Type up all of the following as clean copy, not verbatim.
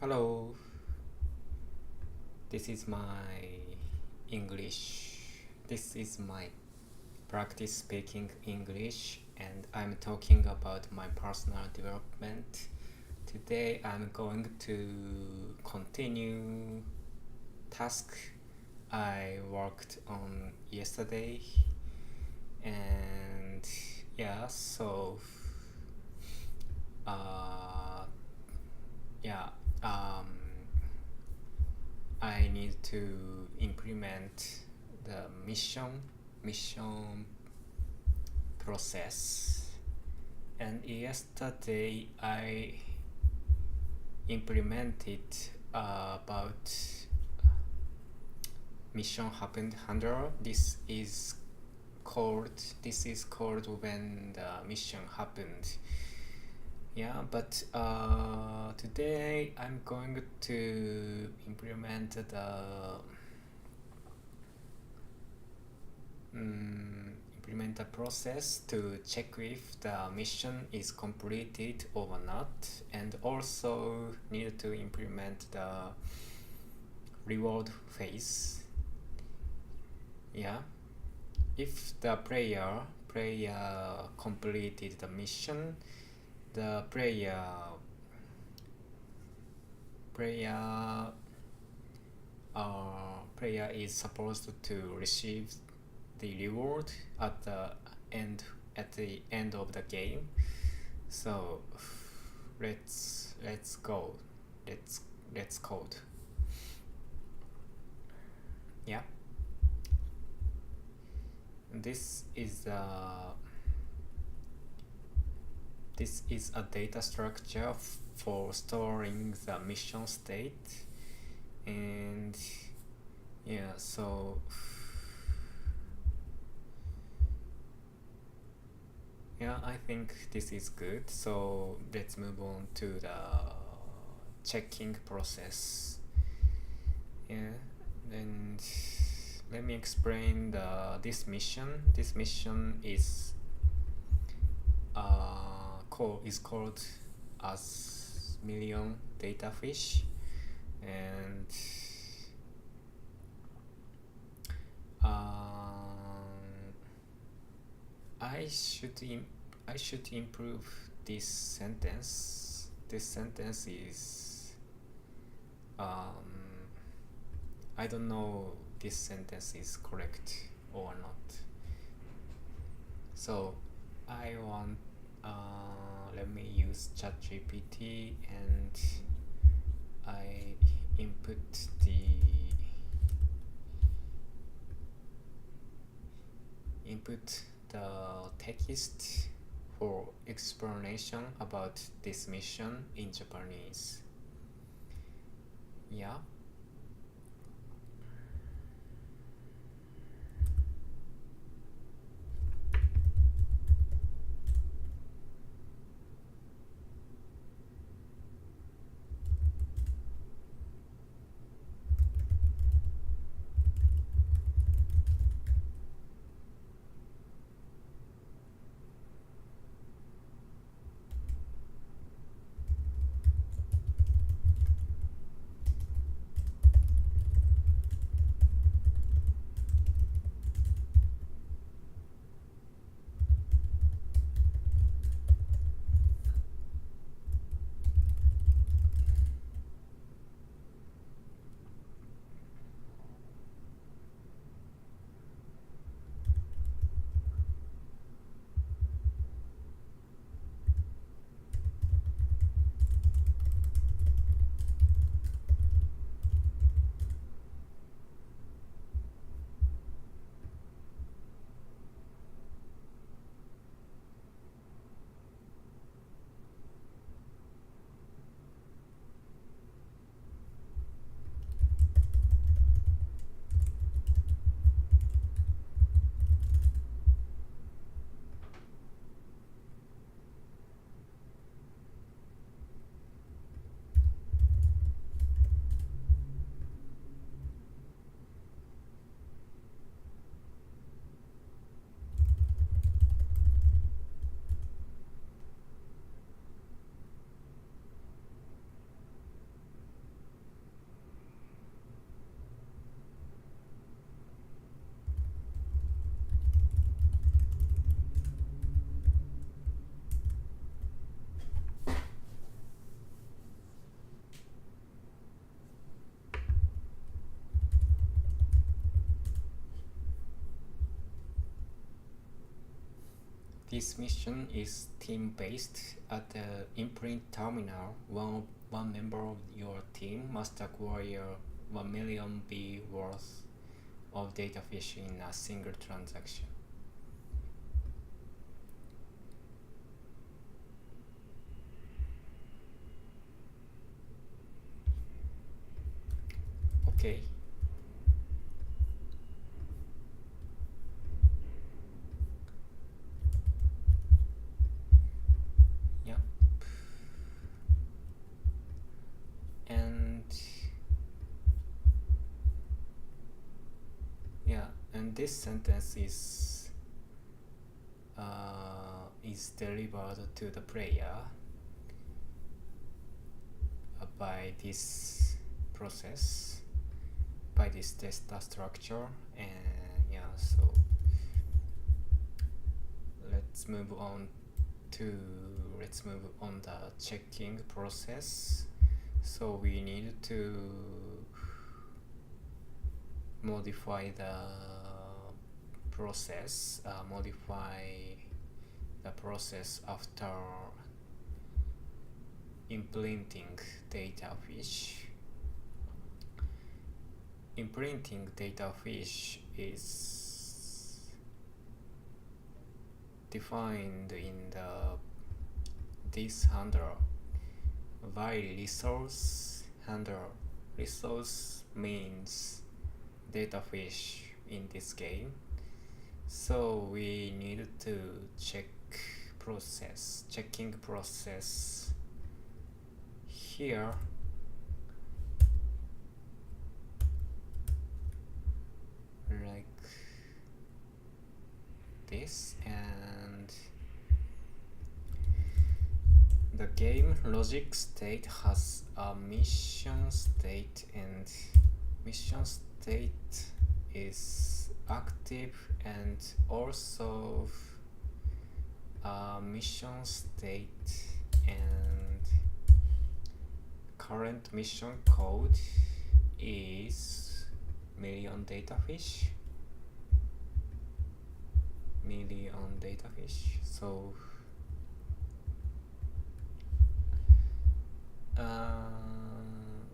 Hello, this is my English. This is my practice speaking English, and I'm talking about my personal development. Today, I'm going to continue task I worked on yesterday, and yeah, uh, yeah, um, I need to implement the mission process. And yesterday I implemented about mission happened handler. This is called when the mission happened. Yeah, but today I'm going to implement the process to check if the mission is completed or not, and also need to implement the reward phase. Yeah, if the player completed the mission, the player player is supposed to receive the reward at the end of the game. So let's go. Let's code. Yeah. This is a data structure for storing the mission state, and yeah, so yeah, I think this is good. So let's move on to the checking process. Yeah, and let me explain this mission. This mission is called as million DataFish, and I should improve this sentence. This sentence is I don't know this sentence is correct or not. So I want let me use ChatGPT, and I input the text for explanation about this mission in Japanese. Yeah. this mission is team-based. At the Imprint Terminal, one member of your team must acquire 1 million B worth of DataFish in a single transaction. Okay. Yep. And this sentence is delivered to the player by this process, by this data structure, and so let's move on the checking process. So we need to modify the process, after imprinting DataFish. Imprinting DataFish is defined in this handler, while resource handler. Resource means DataFish in this game. So we need to checking process here. Like this, and the game logic state has a mission state, and mission state is active, and also mission state and current mission code is million DataFish. So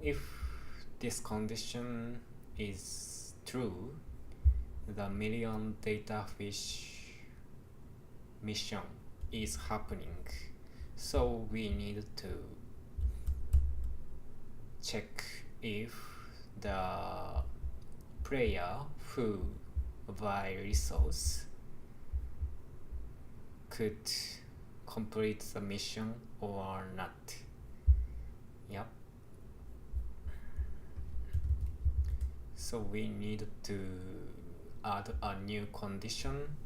if this condition is true, the million DataFish mission is happening. So we need to check if the player who buy resource could complete the mission or not. Yep. So we need to add a new condition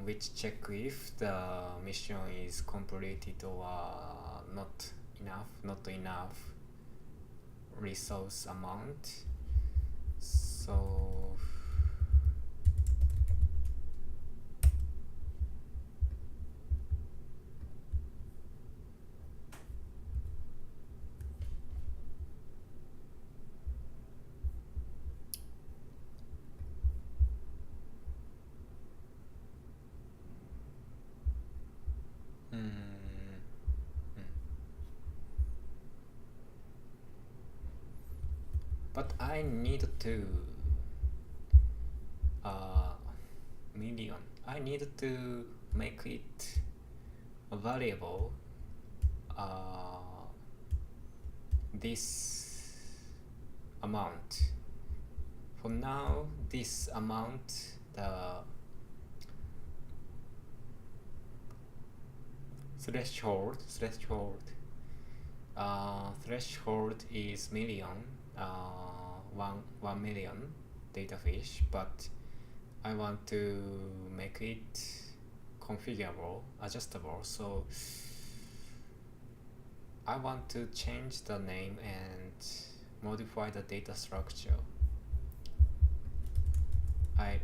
which check if the mission is completed or not enough resource amount. So but I need to million. I need to make it a variable. This amount. For now, this amount, the threshold is million, 1 million DataFish, but I want to make it configurable, adjustable. So I want to change the name and modify the data structure. I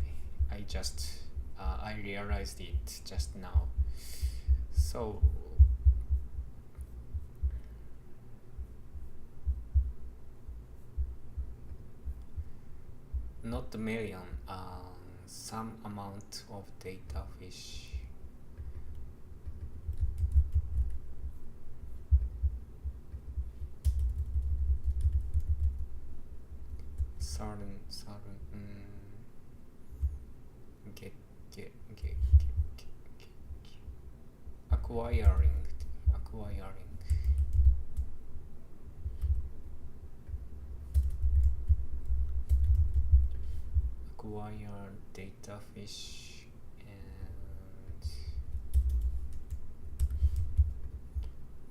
realized it just now. So not the million, some amount of DataFish. Certain get acquiring acquire DataFish, and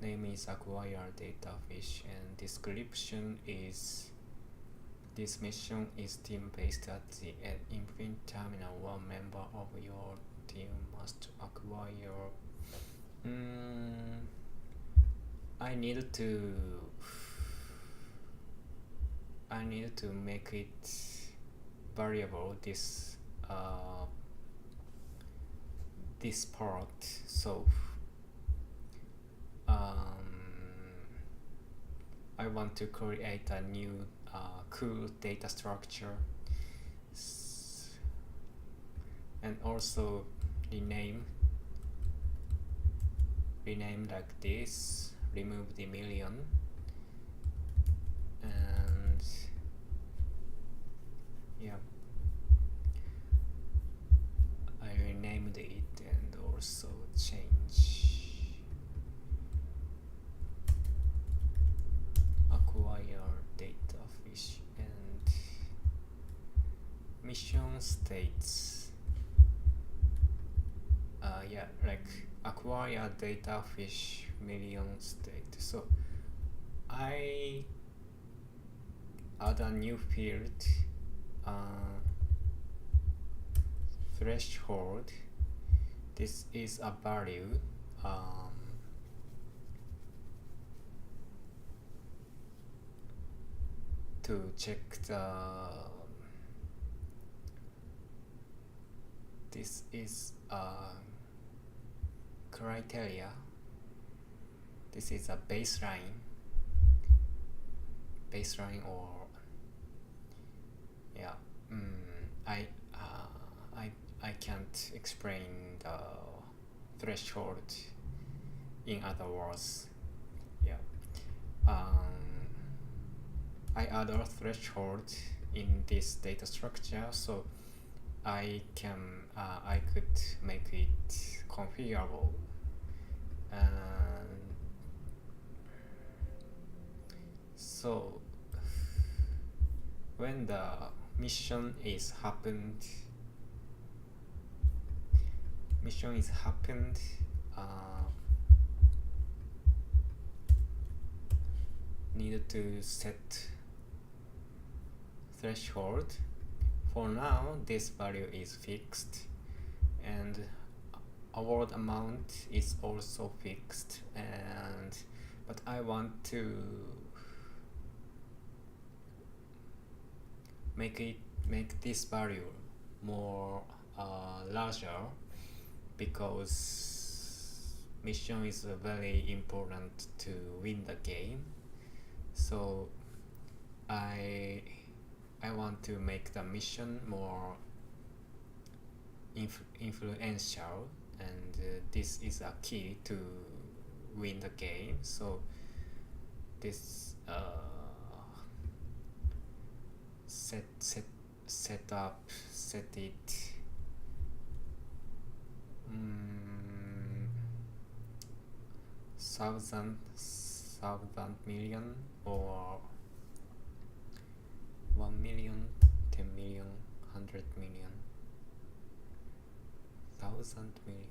name is acquire DataFish, and description is this mission is team-based at the Imprint Terminal. One member of your team must acquire. I need to make it variable, this part. So I want to create a new cool data structure, and also rename like this, remove the million, and yeah, I renamed it, and also change acquire DataFish, and mission states like acquire DataFish million state. So I add a new field, threshold. This is a value, to check this is criteria. This is a baseline, or yeah. I can't explain the threshold in other words. Yeah. I add a threshold in this data structure, so I could make it configurable. So when the mission is happened, need to set threshold. For now, this value is fixed, and award amount is also fixed, but I want to make this value more larger, because mission is very important to win the game. So I want to make the mission more influential, and this is a key to win the game. So this set it 1,000 million, or 1 million, 10 million, 100 million, 1,000 million.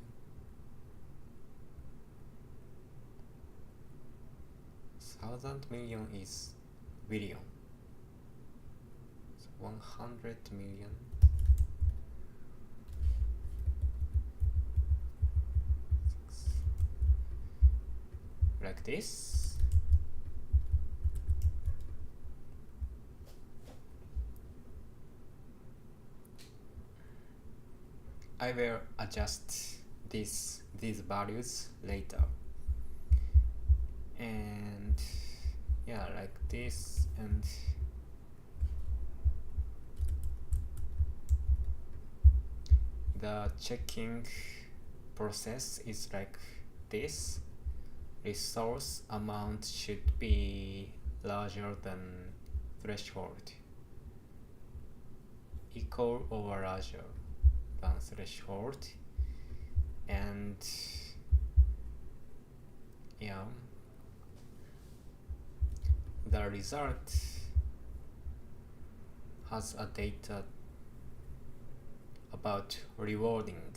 1,000 million is billion. So 100 million. Like this. I will adjust these values later, and yeah, like this, and the checking process is like this. Resource amount should be larger than threshold, equal or larger than threshold, and yeah, the result has a data about rewarding,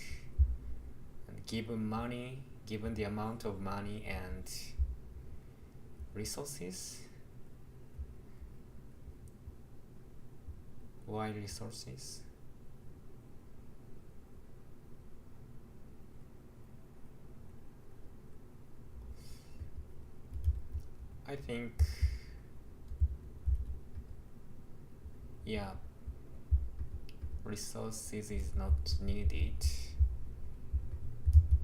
and given the amount of money and resources. Why resources? I think, yeah, resources is not needed.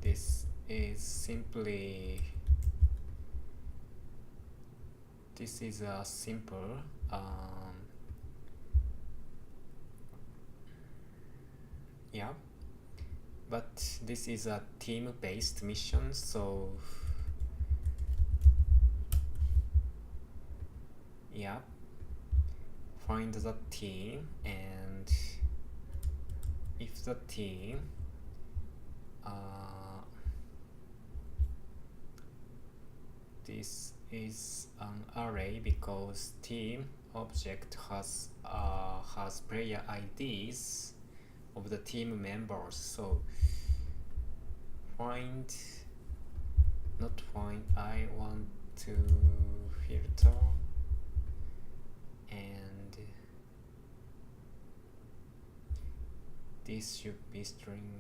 This is simply, this is a simple yeah, but this is a team-based mission, so yeah, find the team, and if the team this is an array because team object has player IDs of the team members. So find, not find, I want to filter, and this should be string.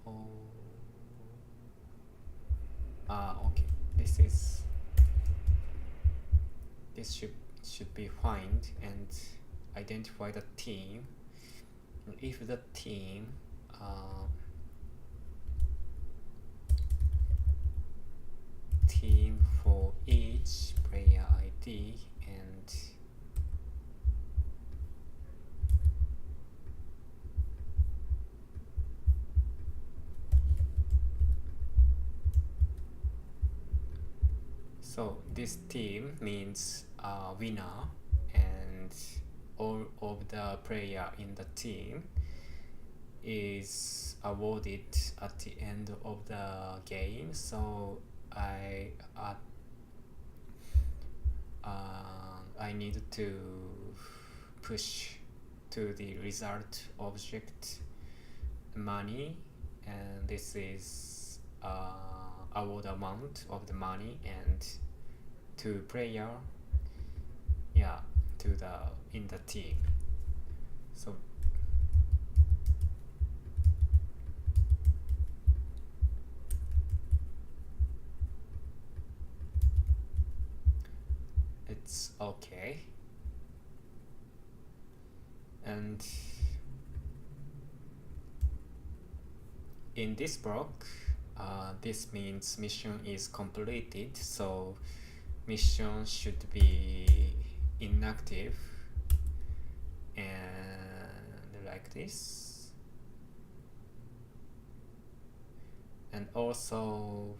Oh, okay, this should be find and identify the team. And if the team team for each player ID, and so this team means winner, and all of the player in the team is awarded at the end of the game. So I need to push to the result object money, and this is award amount of the money, and to player, yeah, to the in the team. So it's okay. And in this block, this means mission is completed, so mission should be inactive, and like this. And also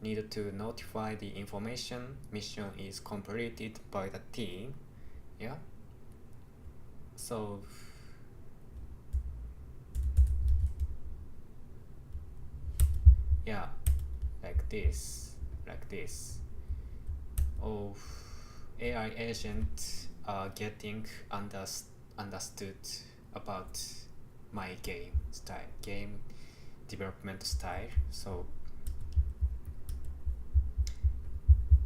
need to notify the information mission is completed by the team. Yeah, so yeah, like this. Oh, AI agent are getting understood about my game development style, so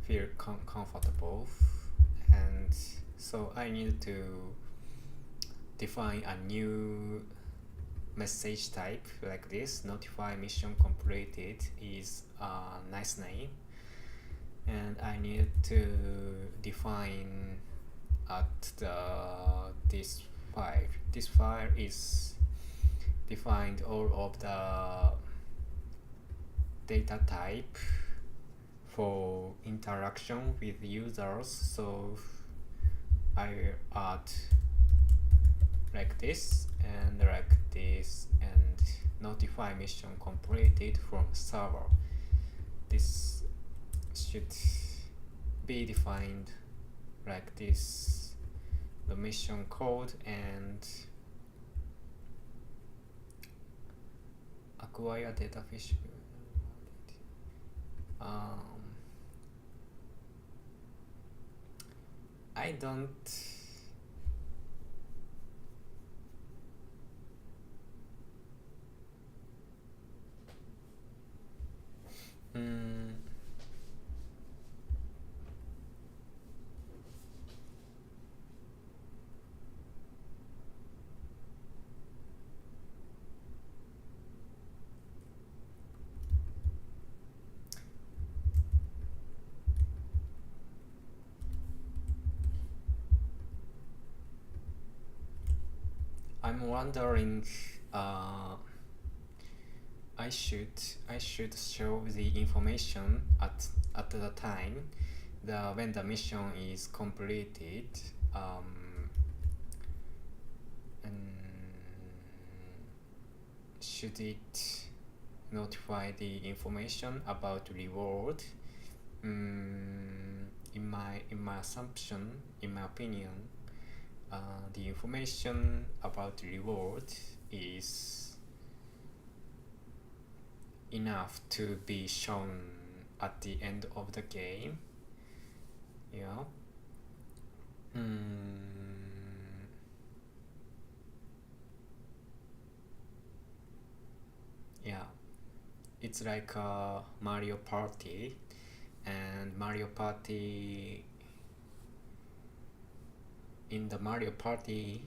feel comfortable. And so I need to define a new message type like this. Notify mission completed is a nice name, and I need to define at this file. This file is defined all of the data type for interaction with users, so I will add like this and notify mission completed from server. This should be defined like this, the mission code, and acquire DataFish. I don't I'm wondering, I should show the information at the time when the mission is completed, and should it notify the information about reward? In my assumption, in my opinion, the information about reward is enough to be shown at the end of the game. Yeah. Yeah, it's like a Mario Party, and Mario Party, in the Mario Party,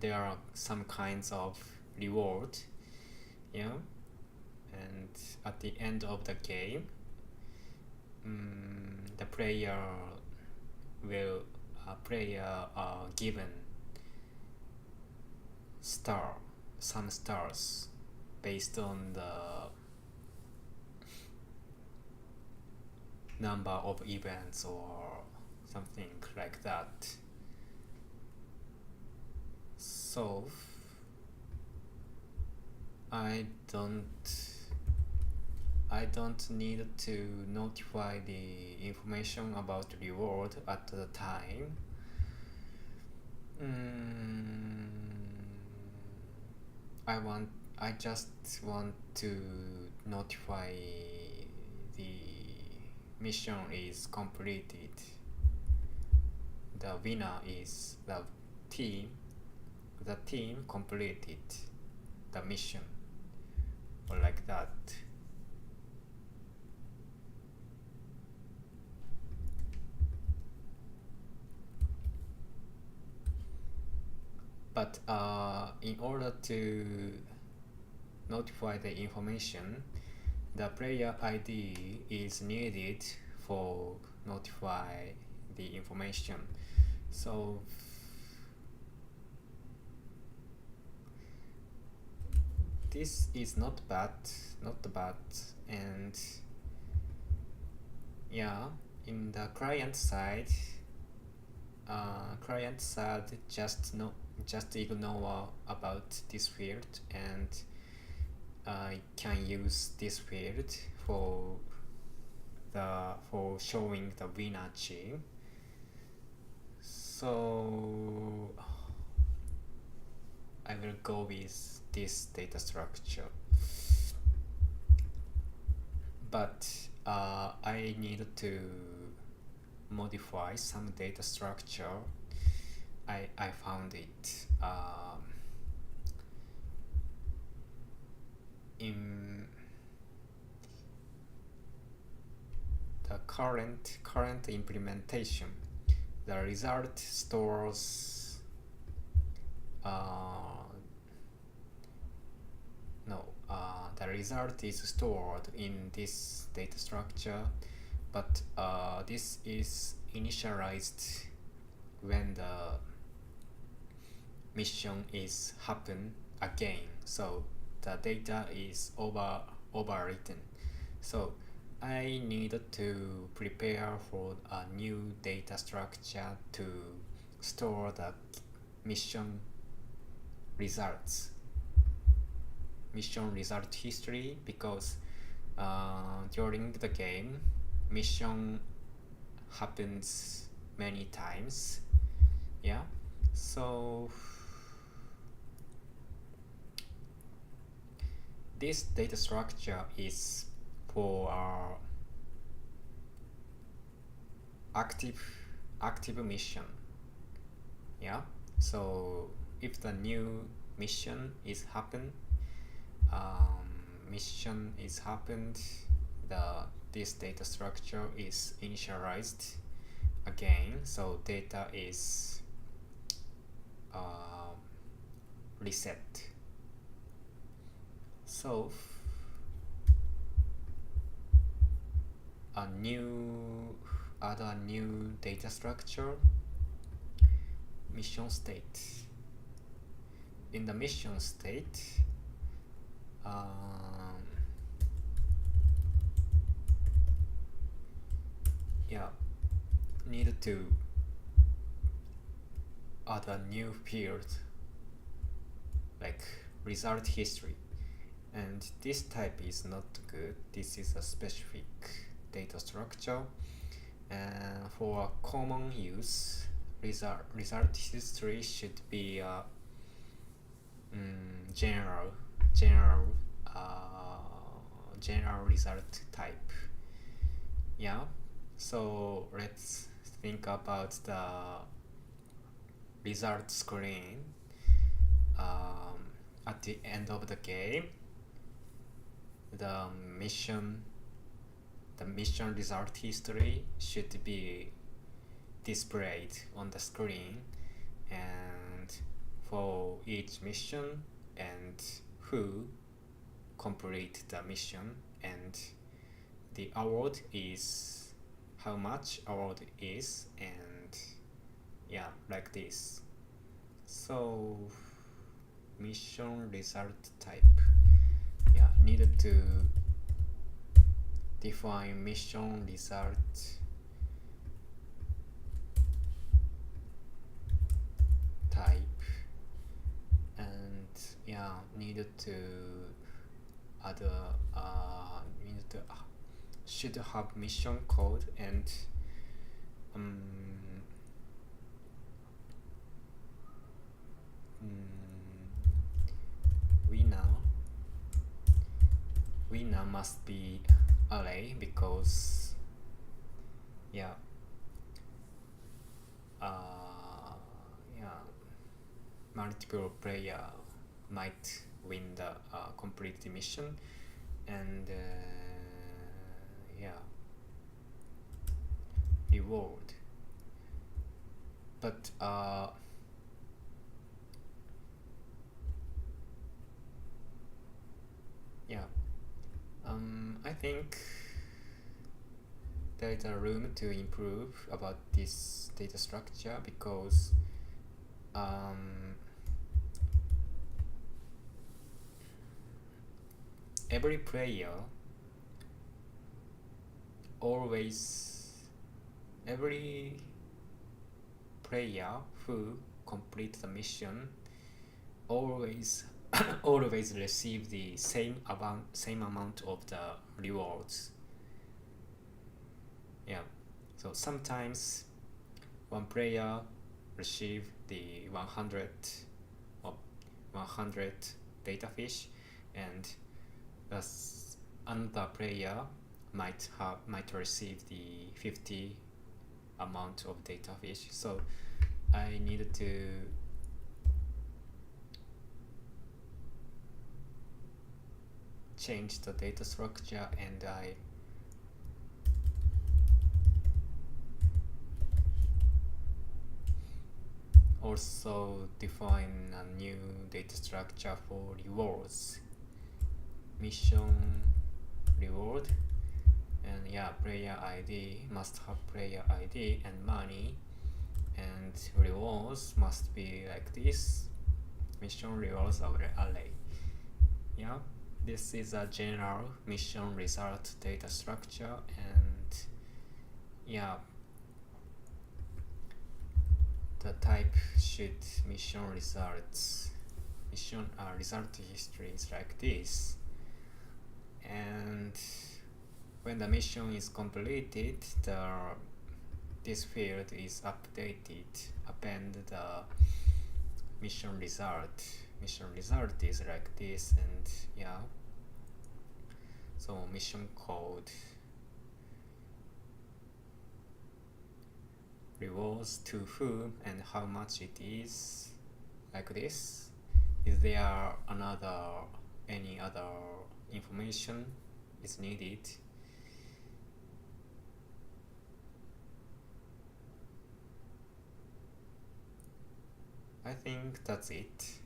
there are some kinds of reward, yeah, and at the end of the game, the player will given some stars based on the number of events or something like that. So I don't need to notify the information about reward at the time. I just want to notify the mission is completed. The winner is the team. The team completed the mission, or like that. But in order to notify the information, the player ID is needed for notify the information. So this is not bad, and yeah, in the client side, just ignore about this field, and I can use this field for showing the winner team. So I will go with this data structure, but I need to modify some data structure. I found it in the current implementation. The result stores the result is stored in this data structure, but this is initialized when the mission is happen again, so the data is overwritten. So I needed to prepare for a new data structure to store the mission results, mission result history, because during the game mission happens many times. Yeah, so this data structure is for active mission. Yeah, so if the new mission is happened, this data structure is initialized again, so data is reset. So add a new data structure, mission state. In the mission state, need to add a new field like result history, and this type is not good. This is a specific data structure, and for common use, result history should be a general result type. Yeah, so let's think about the result screen at the end of the game. The mission result history should be displayed on the screen, and for each mission and who complete the mission, and the award is how much award is, and like this. So mission result type, needed to define mission result type, and needed to add should have mission code, and winner must be array, because multiple player might win the complete mission, and reward. But I think there is a room to improve about this data structure, because every player who complete the mission always receive the same amount of the rewards. So sometimes one player receive the 100 DataFish, and thus another player might receive the 50 amount of DataFish. So I needed to change the data structure, and I also define a new data structure for rewards, mission reward, and player ID must have player ID and money, and rewards must be like this, mission rewards array. this is a general mission result data structure, and yeah, the type should mission results. Mission result history is like this, and when the mission is completed, this field is updated. Append the mission result. Mission result is like this, and yeah. So mission code, rewards to whom and how much it is, like this. Is there any other information is needed? I think that's it.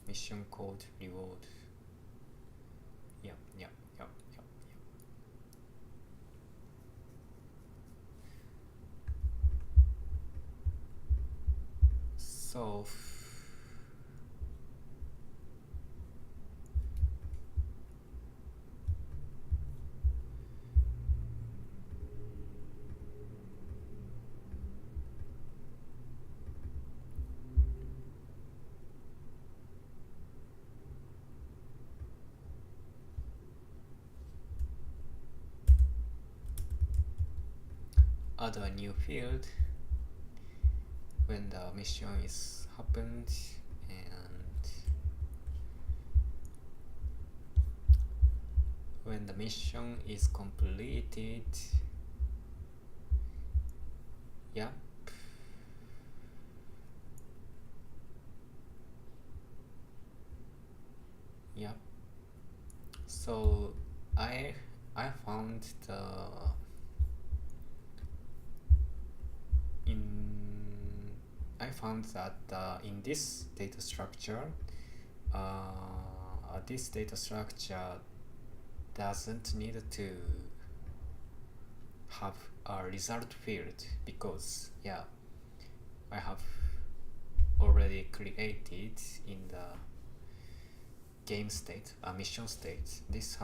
Mission code, reward. Yeah. So add a new field when the mission is happened, and when the mission is completed. Yep. So I found that in this data structure, this data structure doesn't need to have a result field, because yeah, I have already created in the game state a mission state. This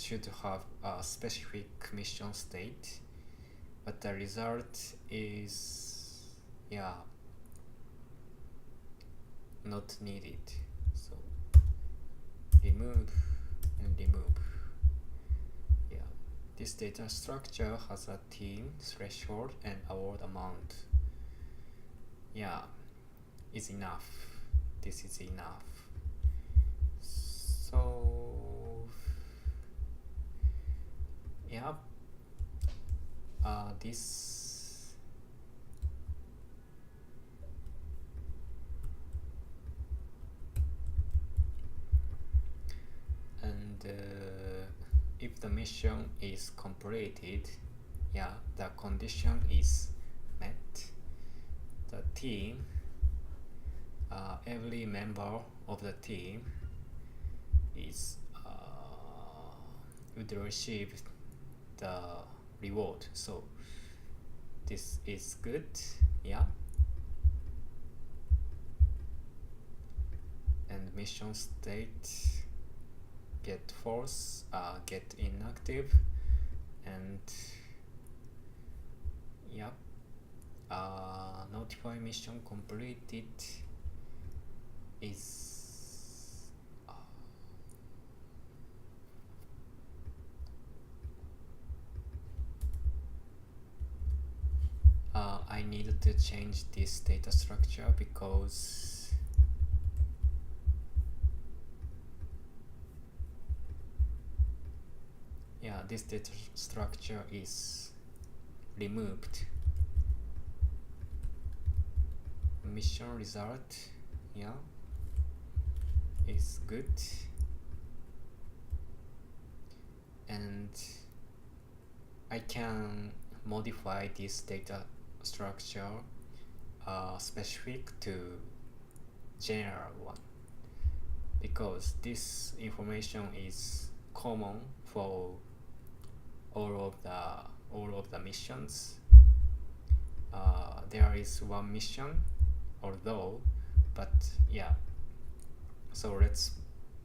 should have a specific mission state, but the result is not needed. So remove and remove. This data structure has a team threshold and award amount. Is enough. This is enough. So this and if the mission is completed, the condition is met, the team, every member of the team would receive the reward. So this is good. And mission state get false, get inactive, and notify mission completed is I needed to change this data structure because this data structure is removed. Mission result is good, and I can modify this data structure specific to general one, because this information is common for all of the missions. There is one mission, but So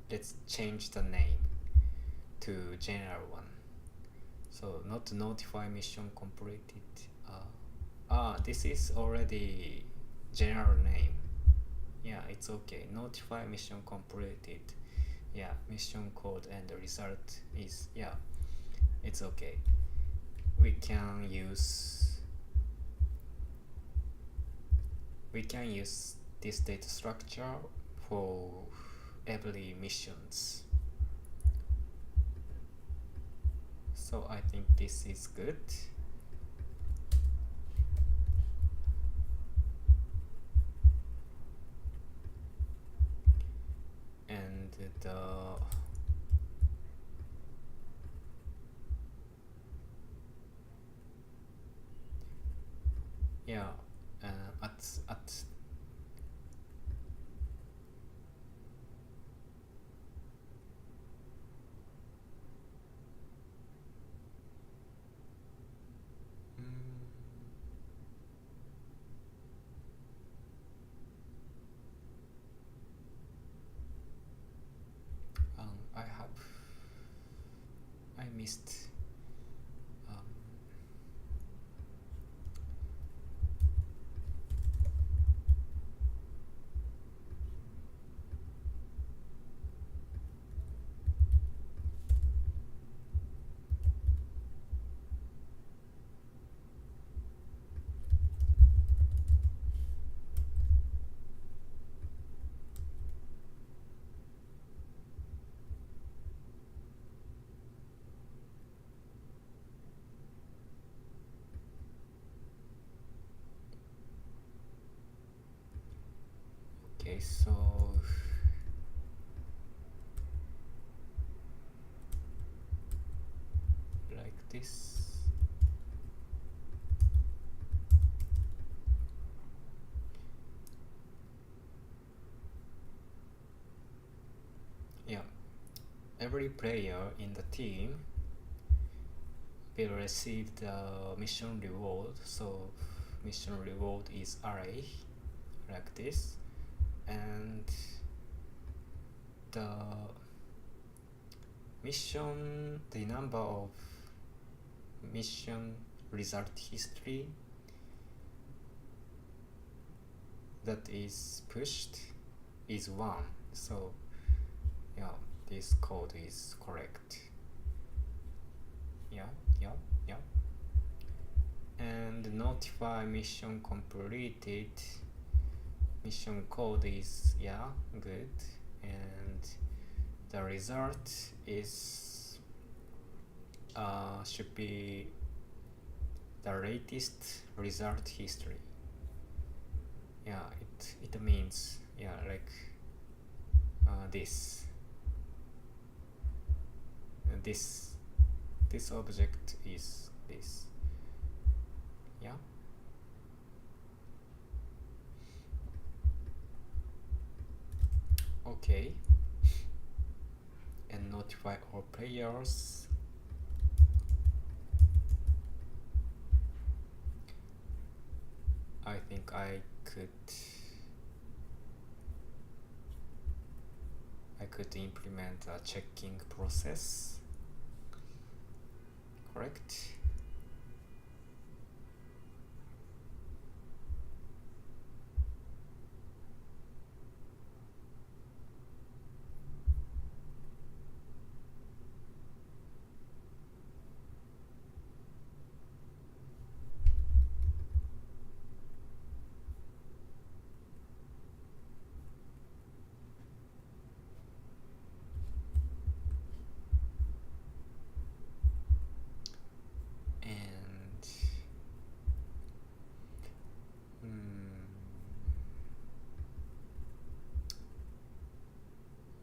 let's change the name to general one. So not notify mission completed. This is already general name. Yeah, it's okay. Notify mission completed. Yeah, mission code and the result is, yeah, it's okay. We can use this data structure for every missions. So I think this is good. And yeah, at I missed um, okay, so like this. Yeah, every player in the team will receive the mission reward. So mission reward is array like this, and the number of mission result history that is pushed is 1. So yeah, this code is correct. Yeah. And notify mission completed, mission code is, yeah, good. And the result is should be the latest result history. Yeah, it means, yeah, like this object is this. Yeah. Okay. And notify all players. I think I could implement a checking process. Correct.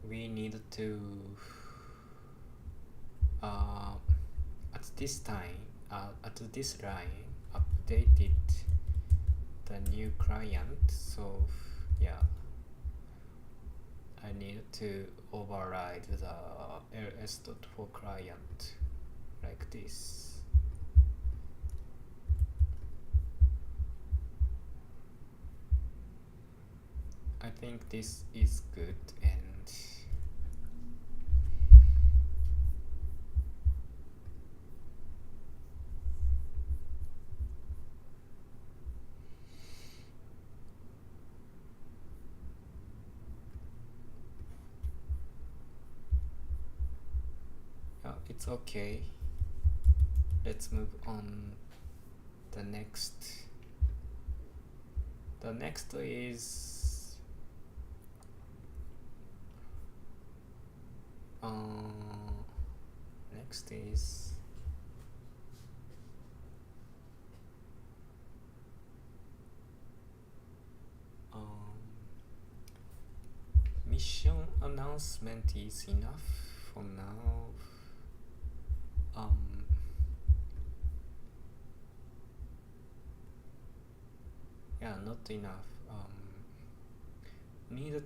We need to at this line updated the new client. So yeah, I need to override the ls.for client like this. I think this is good, and it's okay. Let's move on. The next is next is mission announcement is enough for now. Yeah, not enough. Need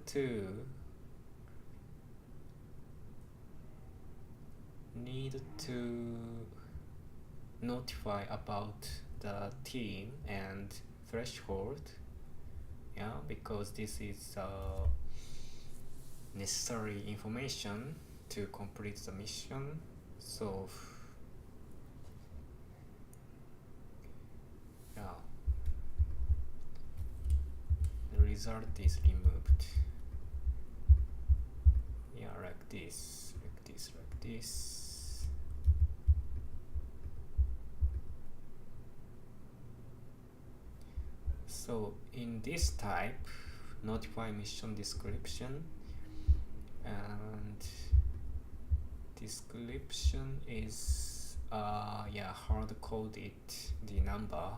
to notify about the team and threshold. Yeah, because this is necessary information to complete the mission. So yeah, the result is removed. Yeah, like this. So in this type, notify mission description, and description is hard coded the number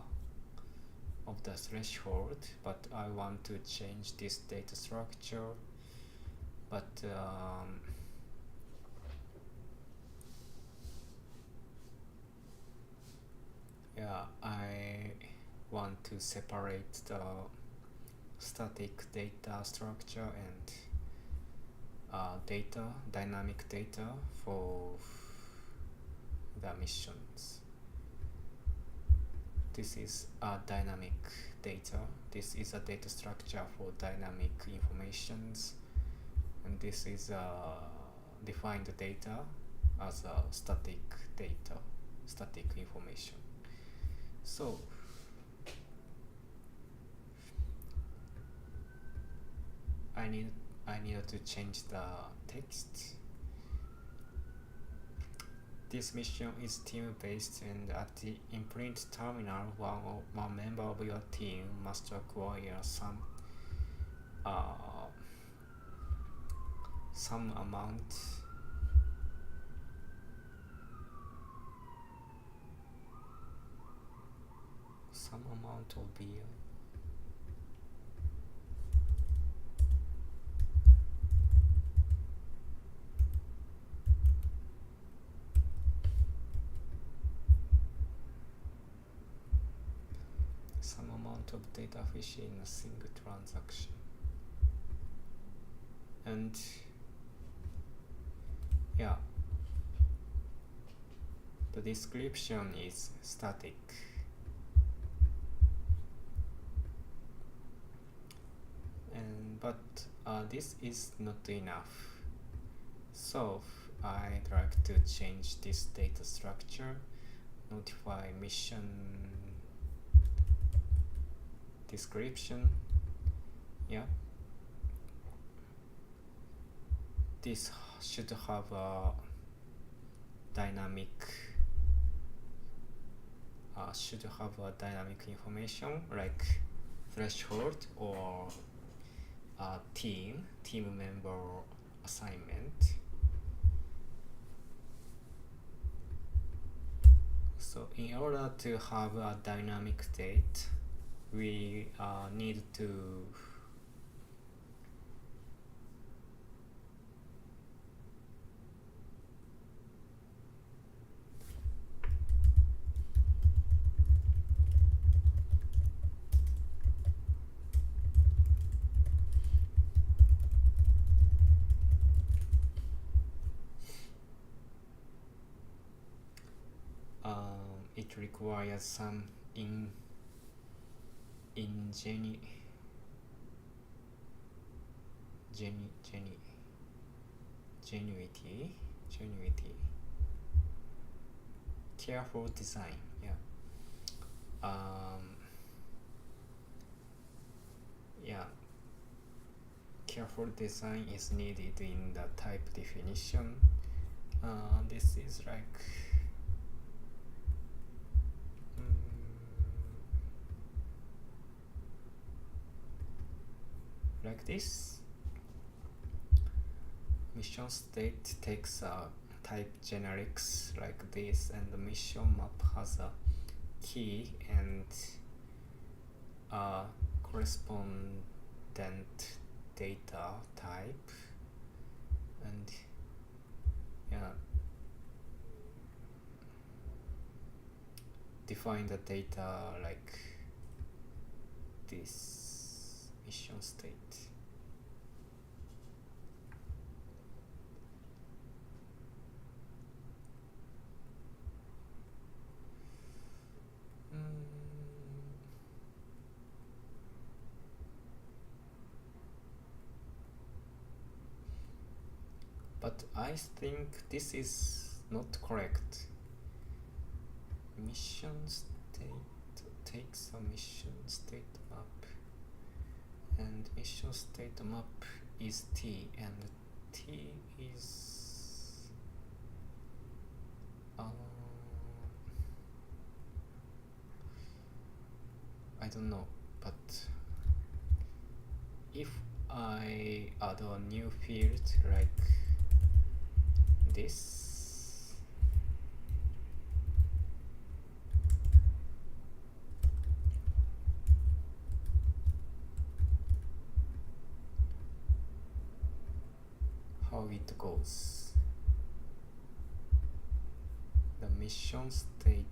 of the threshold, but I want to change this data structure, but I want to separate the static data structure and dynamic data for the missions. This is a dynamic data. This is a data structure for dynamic informations, and this is defined data as a static information. So I need to change the text. This mission is team-based, and at the Imprint Terminal, one member of your team must acquire some amount of beer. Some amount of DataFish in a single transaction. And yeah, the description is static. But this is not enough. So I'd like to change this data structure, notify mission description. Yeah, this should have a dynamic information like threshold or team member assignment. So in order to have a dynamic date, we need to it requires some ingenuity, careful design. Careful design is needed in the type definition, This is like this. Mission state takes a type generics like this, and the mission map has a key and a correspondent data type, and yeah, define the data like this mission state. But I think this is not correct. Mission state takes a mission state map, and mission state map is T, and T is I don't know, but if I add a new field like this, how it goes. The mission state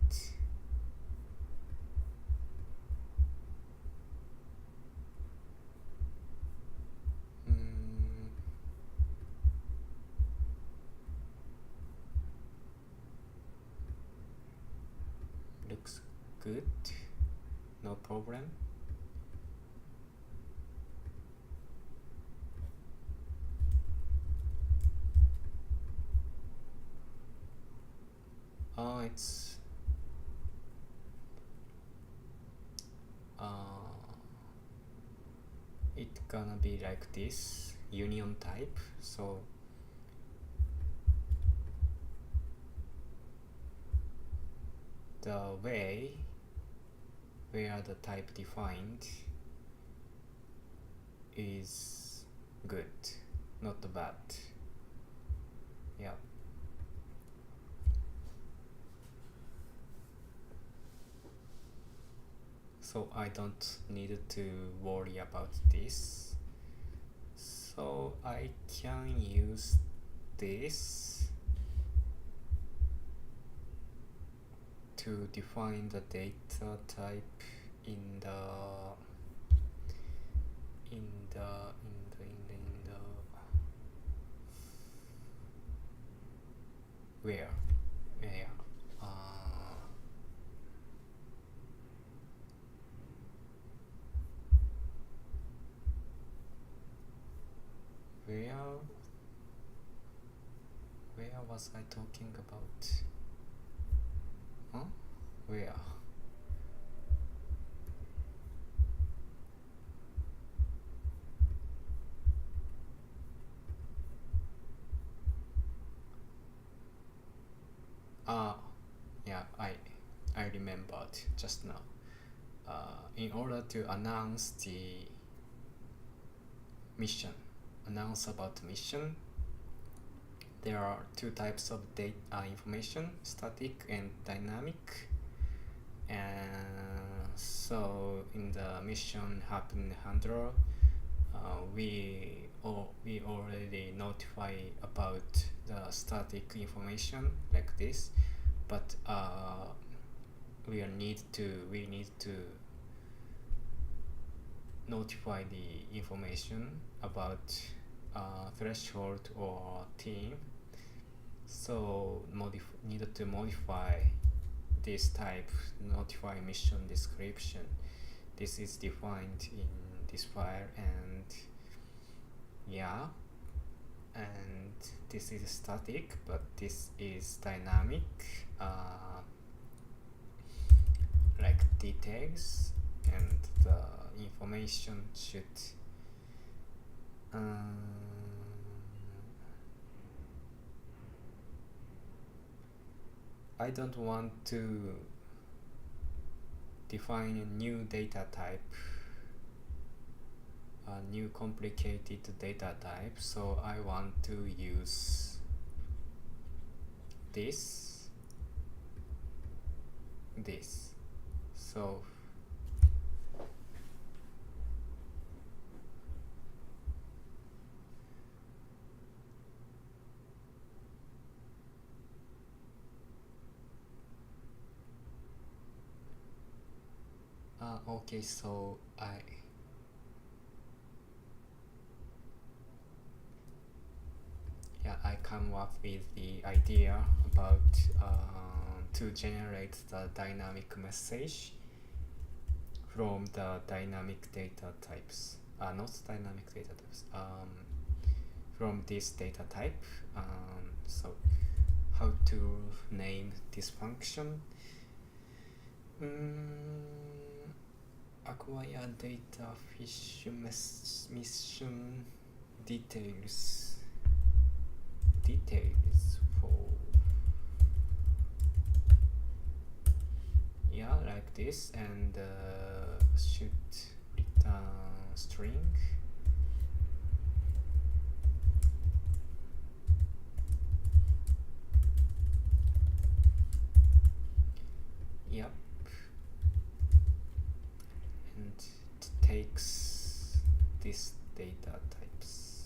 looks good, no problem. It's it gonna be like this union type, so the way where the type defined is good, not bad. Yeah. So I don't need to worry about this. So I can use this to define the data type in the where where was I talking about? Where? Yeah, I remembered just now. In order to announce the mission, announce about mission, there are two types of data information: static and dynamic. And so in the mission happen handler, we already notify about the static information like this, but we need to notify the information about threshold or team. So needed to modify this type, notify mission description. This is defined in this file, and yeah, and this is static, but this is dynamic, like details, and the information should I don't want to define a new data type, a new complicated data type, so I want to use this. So okay, so I come up with the idea about to generate the dynamic message from the dynamic data types, not dynamic data types, from this data type. So how to name this function? Acquire DataFish mission details for, like this, and should return string. Yep. And it takes this data types,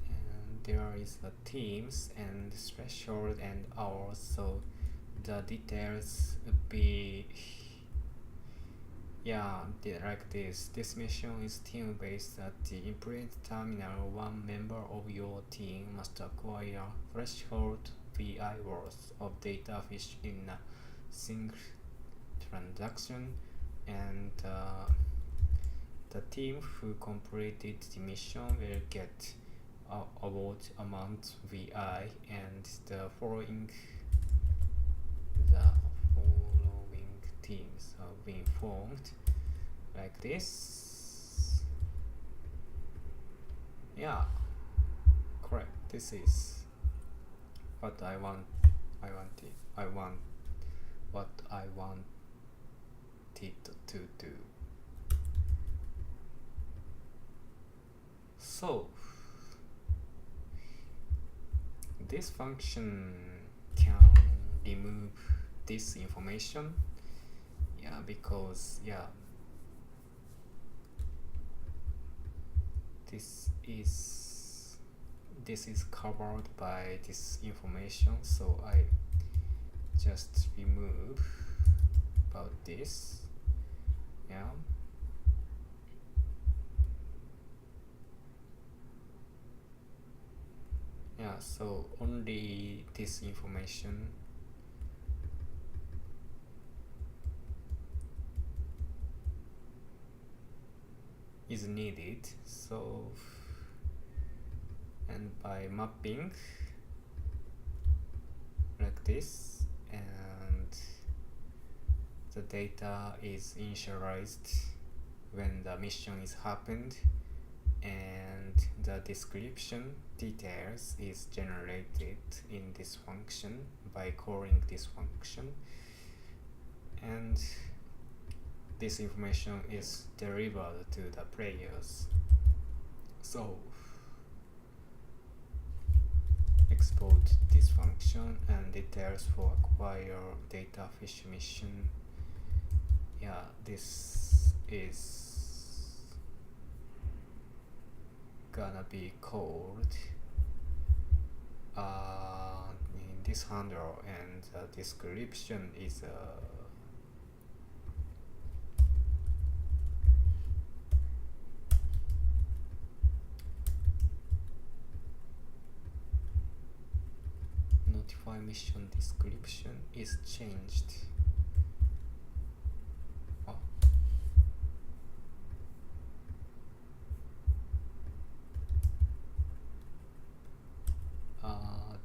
and there is the teams and threshold and hours, so the details would be like this. This mission is team based at the Imprint Terminal. One member of your team must acquire threshold VI worth of DataFish in a single transaction, and the team who completed the mission will get award amount VI, and the following teams are being formed like this. Correct. This is what I want what I wanted to do. So this function can remove this information, because this is covered by this information, so I just remove about this. So only this information is needed. So, and by mapping like this, and the data is initialized when the mission is happened, and the description details is generated in this function by calling this function, and this information is delivered to the players. So export this function and details for acquire DataFish mission. This is gonna be called in this handle, and the description is notify mission description is changed.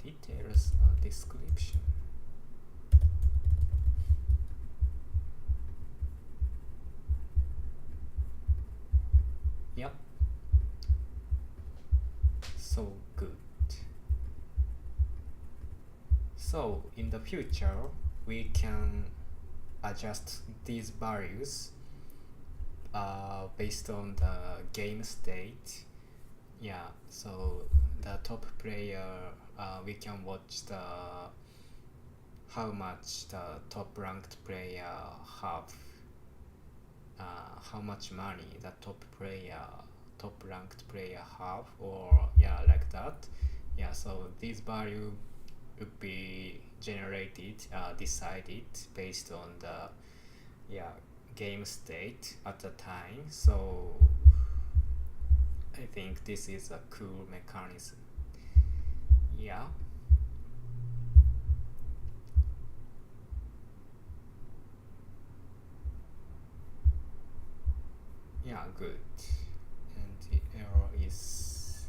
Details description. Yep. So good. So in the future, we can adjust these values based on the game state. Yeah, so the top player, we can watch the how much the top ranked player have, how much money the top ranked player have, or yeah, like that. Yeah, so this value would be generated, decided based on the yeah game state at the time. So I think this is a cool mechanism. Yeah. Yeah, good. And the error is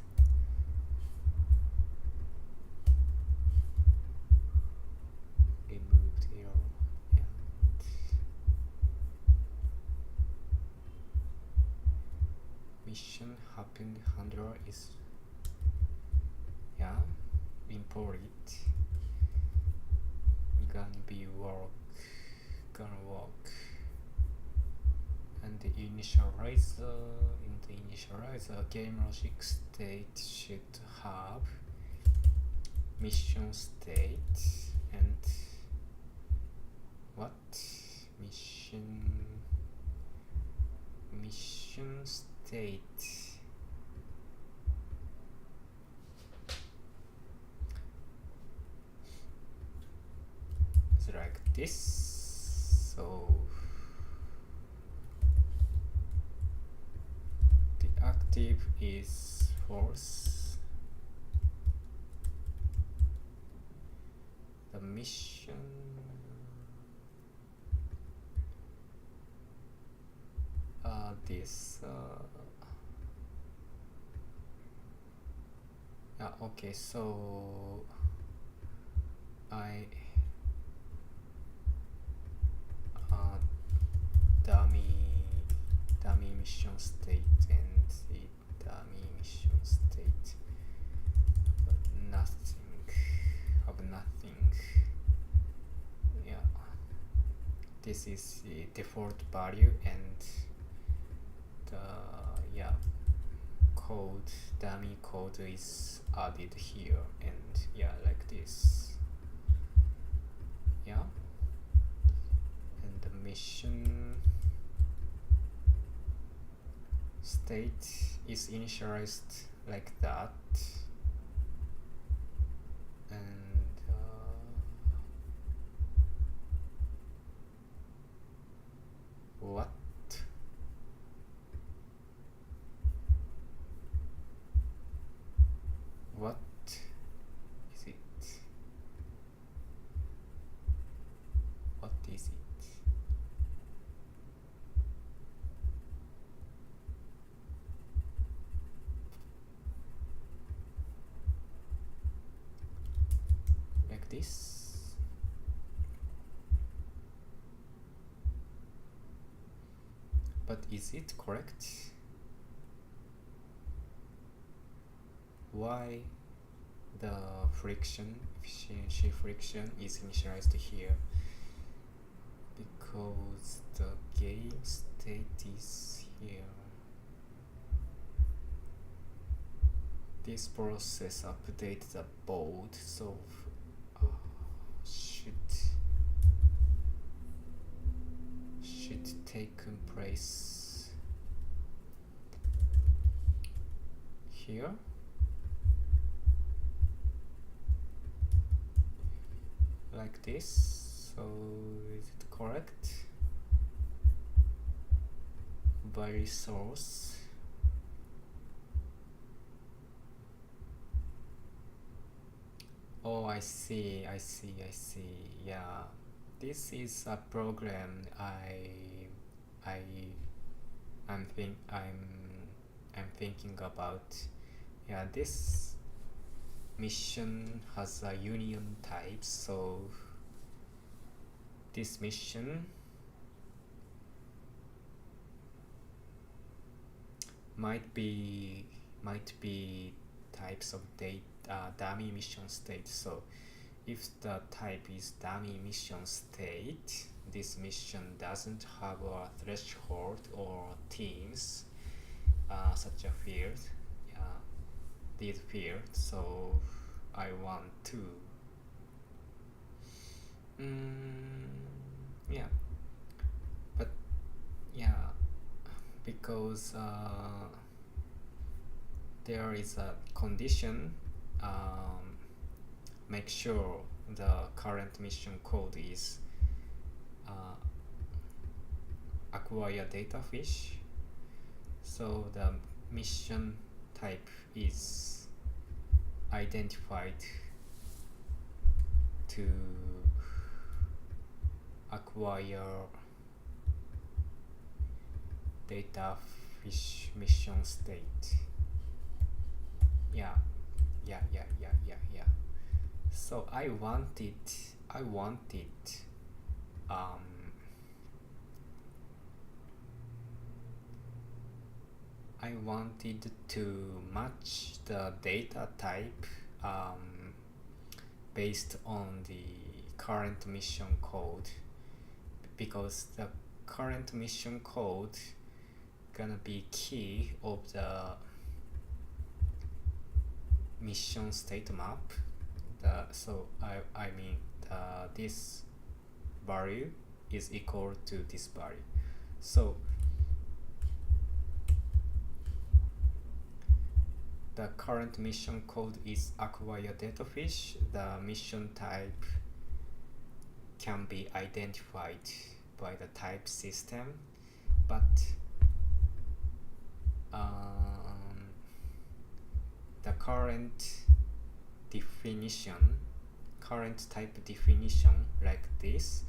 removed error. And mission happened handler is yeah imported. Gonna work. And the initializer, in the initializer, game logic state should have mission state and what mission state. It's like this. So the active is false. The mission this okay, so I dummy mission state and the dummy mission state nothing. Yeah, this is the default value and the yeah dummy code is added here, and yeah, like this. Yeah, and the mission state is initialized like that, and what is it? What is it? Like this. But is it correct? Why the efficiency friction is initialized here? Because the game state is here. This process updates the board, so should take place here. Like this. So is it correct? By resource. Oh, I see. Yeah, this is a program I'm thinking about. Yeah, this mission has a union type, so this mission might be types of dummy mission state. So if the type is dummy mission state, this mission doesn't have a threshold or themes, such a field, this field, so I want to yeah, but yeah, because there is a condition, make sure the current mission code is acquire DataFish, so the mission type is identified to acquire DataFish mission state. Yeah. So I wanted to match the data type based on the current mission code, because the current mission code gonna be key of the mission state map. So I mean this value is equal to this value. So the current mission code is acquire DataFish. The mission type can be identified by the type system, but the current type definition like this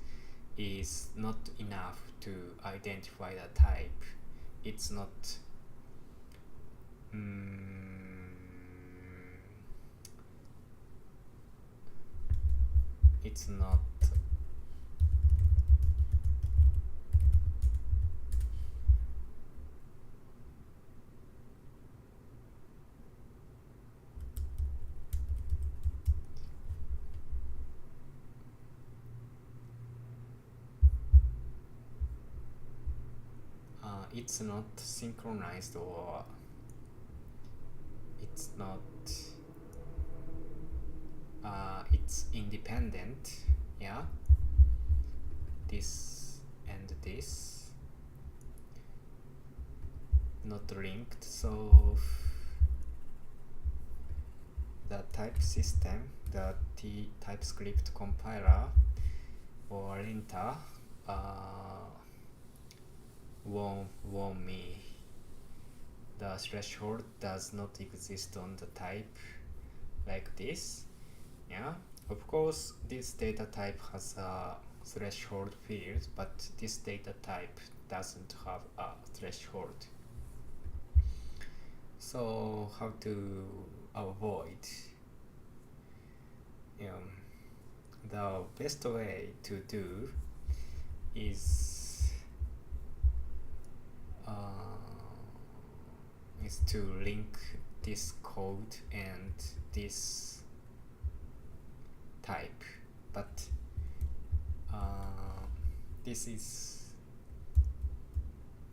is not enough to identify the type. It's not it's not synchronized, or it's not it's independent. Yeah, this and this not linked, so the type system, the TypeScript compiler or linter warn me the threshold does not exist on the type like this. Yeah, of course this data type has a threshold field, but this data type doesn't have a threshold. So how to avoid? The best way to do is to link this code and this type, but this is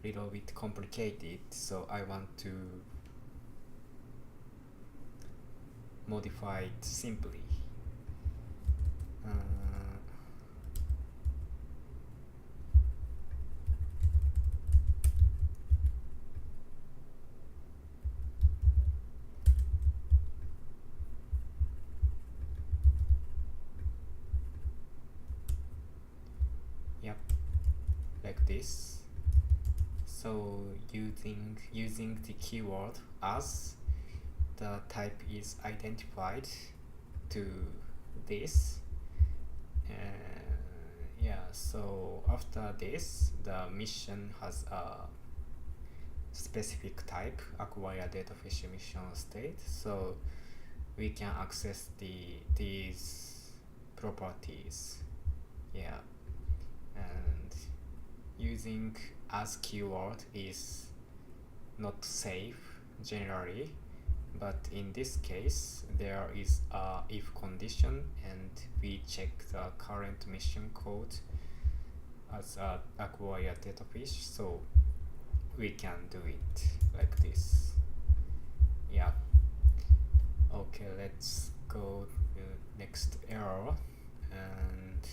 a little bit complicated, so I want to modify it simply. Like this. So using the keyword as, the type is identified to this. Yeah, so after this, the mission has a specific type, acquire DataFish mission state, so we can access these properties. Yeah, and using as keyword is not safe generally, but in this case there is a if condition, and we check the current mission code as a acquire DataFish, so we can do it like this. Yeah. Okay, let's go to next error. And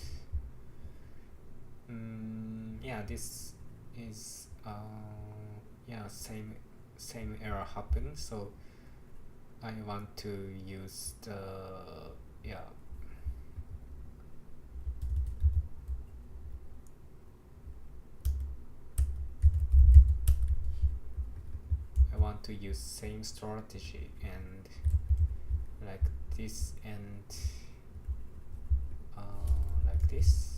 yeah, this is yeah, same error happened, so I want to use the yeah I want to use same strategy and like this and like this.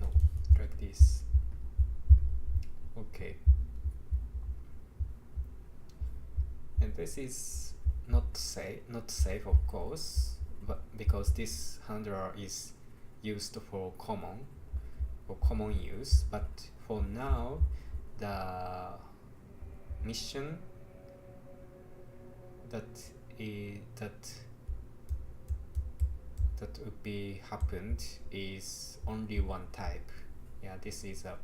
No, like this. Okay. And this is not safe of course, but because this handler is used for common use, but for now the mission that would be happened is only one type. Yeah, this is a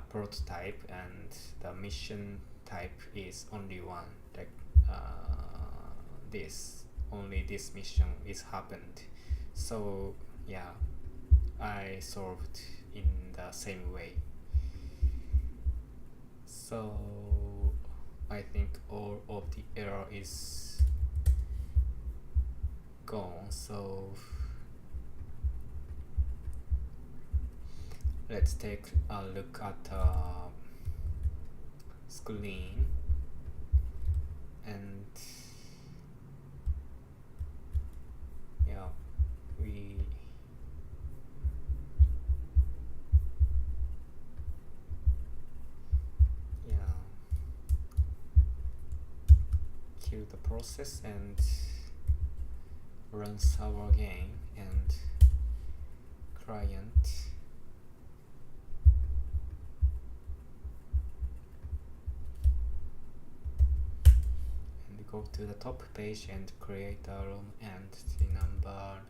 prototype, and the mission type is only one, like only this mission is happened. So yeah, I solved in the same way. So I think all of the error is gone. So let's take a look at screen, and yeah, we kill the process and run server again and client. And go to the top page and create a room, and the number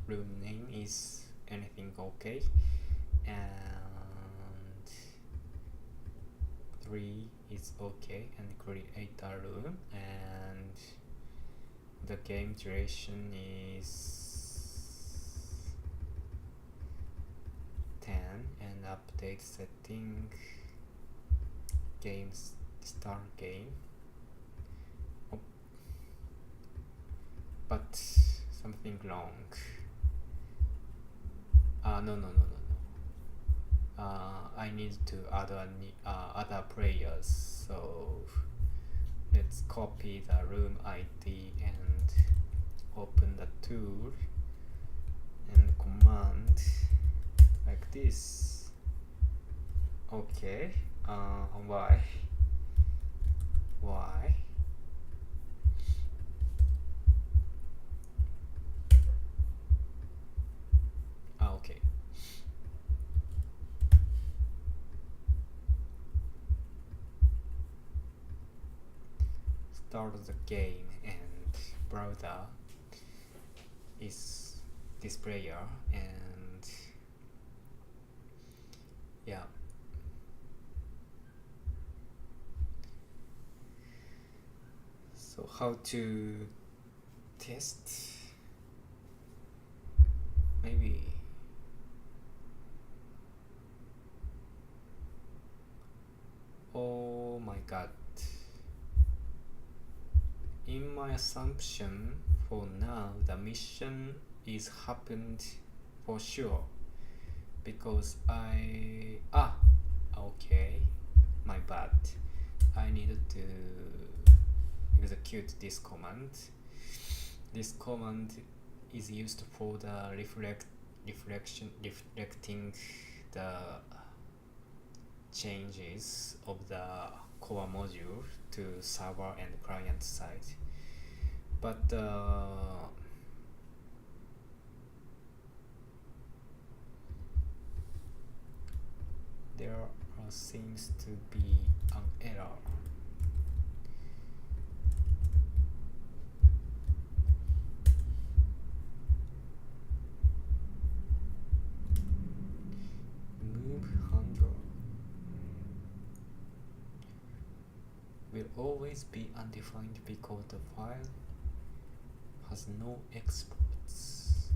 room name is anything okay, and 3 is okay, and create a room, and the game duration is 10, and update setting games start game. Oh, but something wrong. No. I need to add other players, so let's copy the room ID and open the tool and command like this. Okay. Why? Okay. Start the game, and browser is this player, and yeah. So how to test? Maybe oh my god. In my assumption, for now, the mission is happened for sure, because okay, my bad. I needed to execute this command. This command is used for the reflecting the changes of the core module to server and client side, but seems to be an error. Move handler will always be undefined because the file has no exports.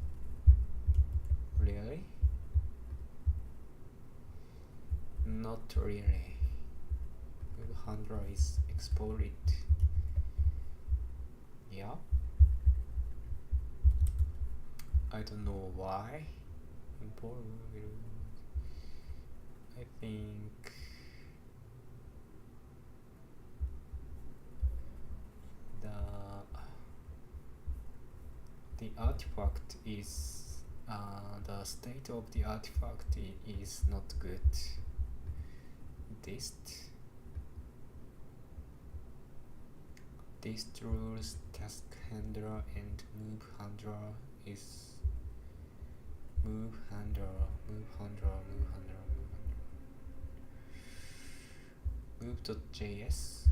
Really? Not really. Move handler is exported. Yeah. I don't know why. Import will. I think the artifact is the state of the artifact is not good. Dist rules task handler and move handler is move handler. Move.js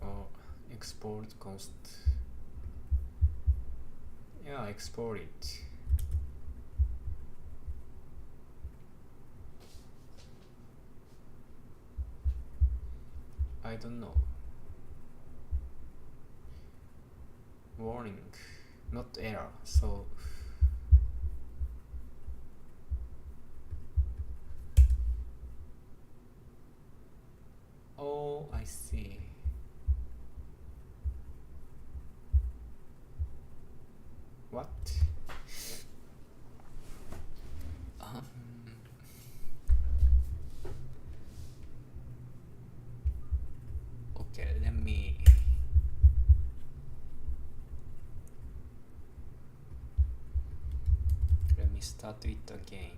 or export const. Yeah, export it. I don't know. Warning, not error. So oh, I see. What? Okay, let me start it again.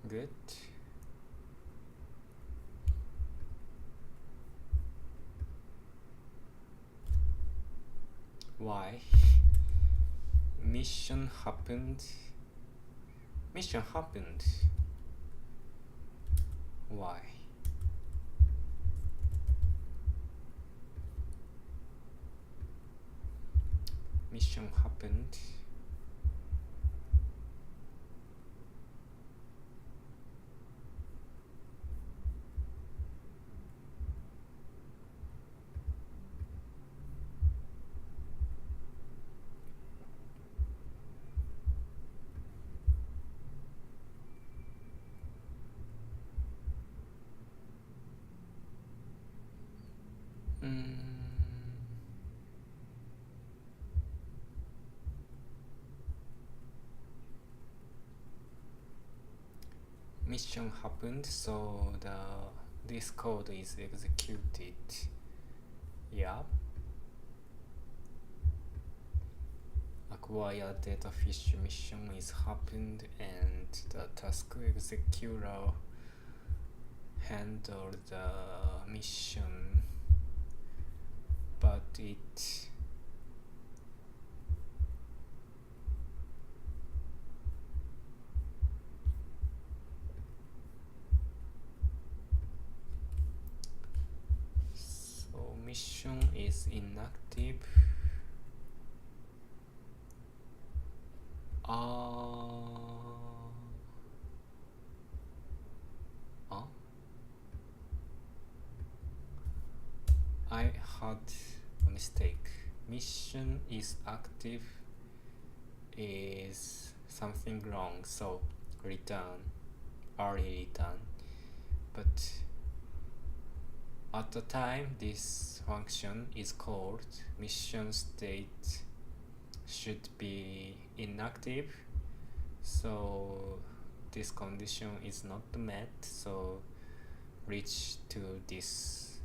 Good. Why? Mission happened. Why? Mission happened. Mission happened, so this code is executed. Yeah. Acquire DataFish mission is happened, and the task executor handled the mission, but it mission is inactive. I had a mistake. Mission is active is something wrong, so return, early return. But at the time this function is called, mission state should be inactive, so this condition is not met, so reach to this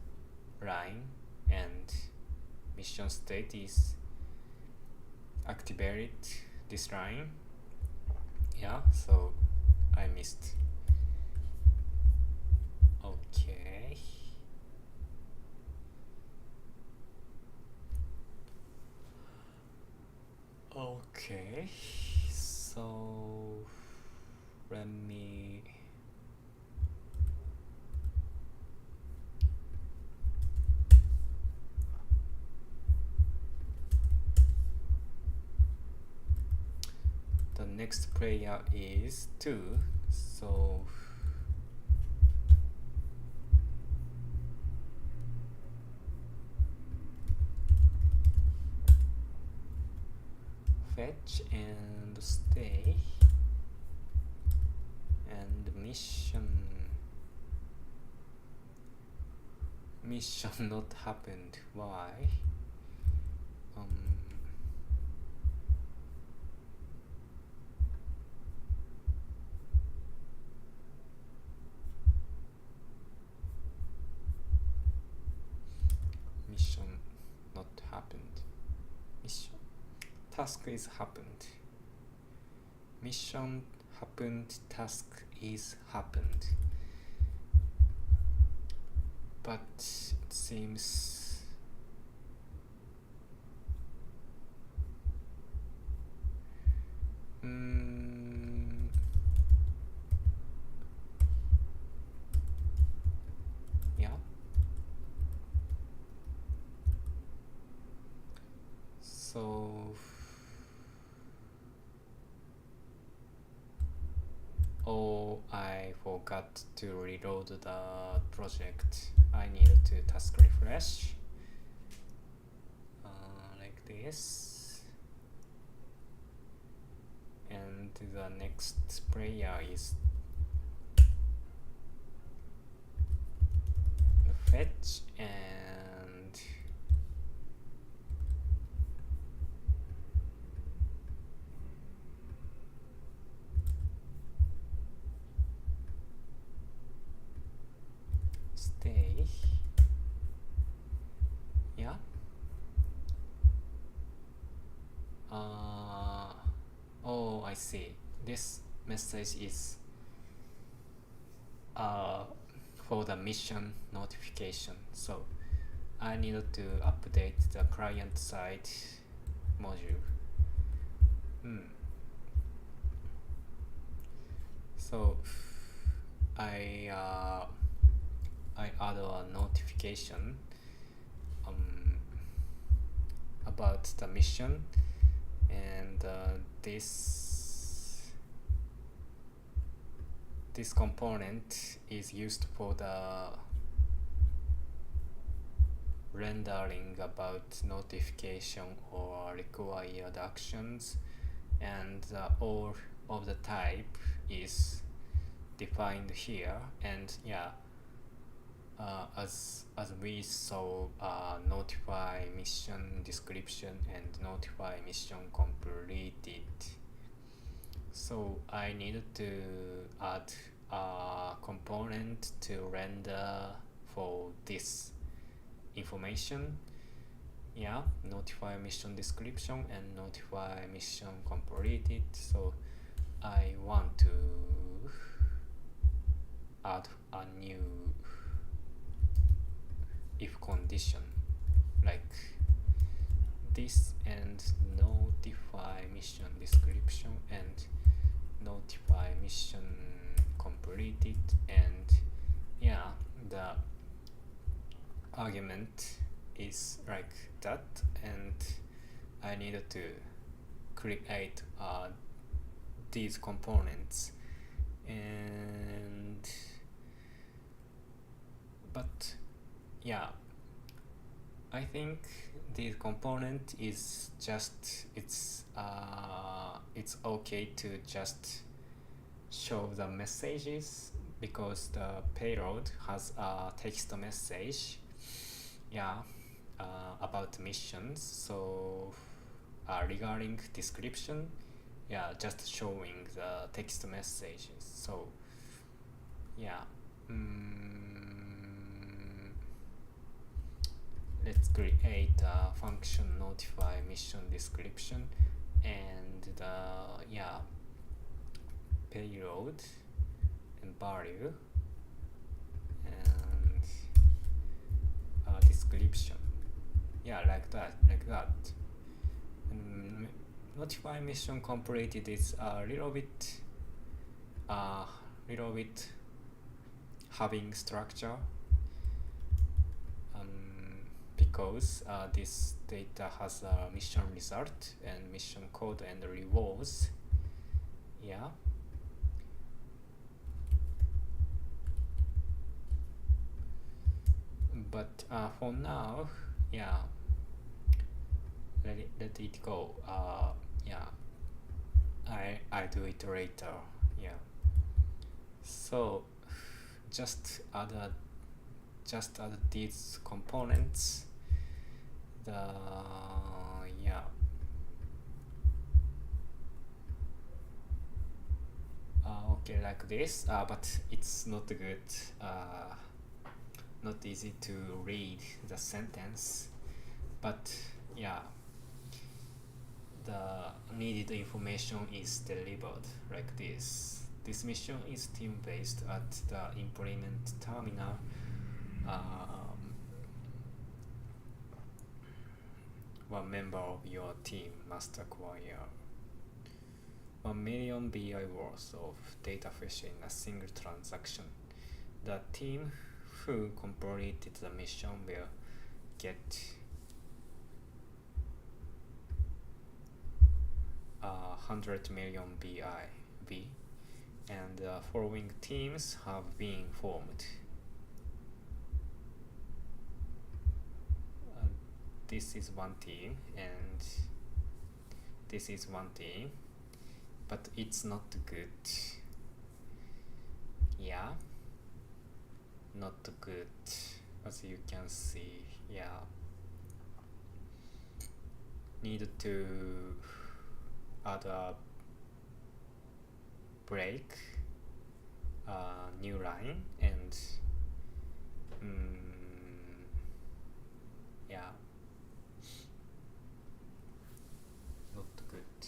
line and mission state is activated this line. Yeah, so I missed. Okay. Okay, so let me the next player is 2, so fetch and stay and mission not happened. Why? Mission not happened. Mission task is happened. Mission happened, task is happened. But it seems yeah. So I forgot to reload the project. I need to task refresh like this, and the next player is the fetch and stay. Yeah. Oh, I see. This message is for the mission notification. So I need to update the client side module. So I add a notification about the mission, and this component is used for the rendering about notification or required actions, and all of the type is defined here. And yeah, as we saw, notify mission description and notify mission completed. So I needed to add a component to render for this information. Yeah, notify mission description and notify mission completed. So I want to add a new if condition like this, and notify mission description and notify mission completed, and yeah, the argument is like that, and I needed to create these components. And but yeah, I think this component is just it's okay to just show the messages because the payload has a text message, yeah, about missions. So regarding description, yeah, just showing the text messages. So yeah, let's create a function notify mission description and the payload and value and description. Yeah, like that. And notify mission completed is a little bit having structure, because this data has a mission result and mission code and rewards. Yeah. But for now, yeah, let it go. Yeah, I do it later. Yeah. So just add these components. Okay, like this. But it's not good. Not easy to read the sentence. But yeah, the needed information is delivered like this. This mission is team-based at the Imprint Terminal. One member of your team must acquire 1 million BI worth of DataFish in a single transaction. The team who completed the mission will get 100 million BI, and the following teams have been formed. This is one team and this is one team, but it's not good. Yeah, not good, as you can see. Yeah, need to add a break, new line, and yeah, not good.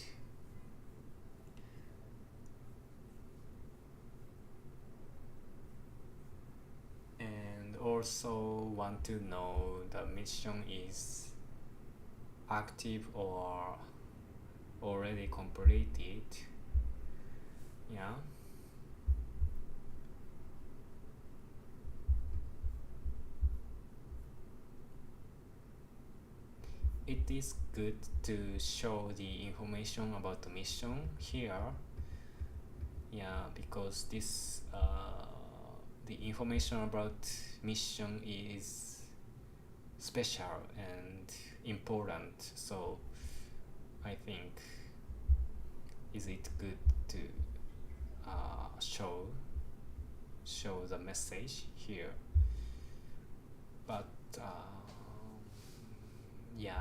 And also want to know the mission is active or already completed. Yeah. It is good to show the information about the mission here. Yeah, because this the information about mission is special and important. So I think is it good to show the message here, but yeah,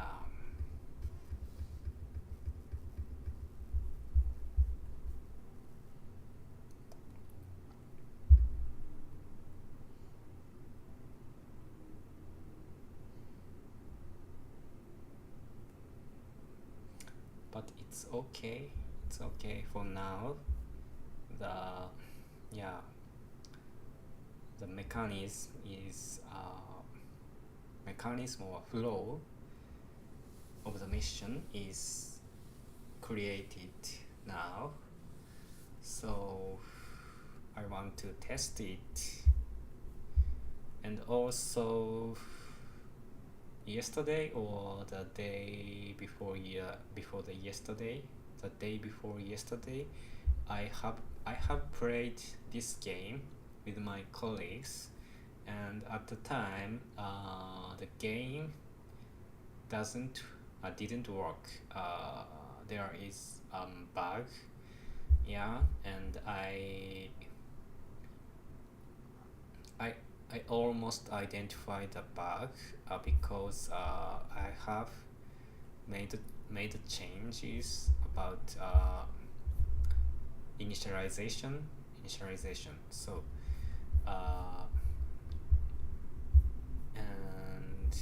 but it's okay for now. The mechanism is mechanism or flow of the mission is created now, so I want to test it. And also yesterday or the day before yesterday, I have played this game with my colleagues, and at the time the game didn't work. There is bug. Yeah, and I almost identified the bug because I have made changes about initialization. So and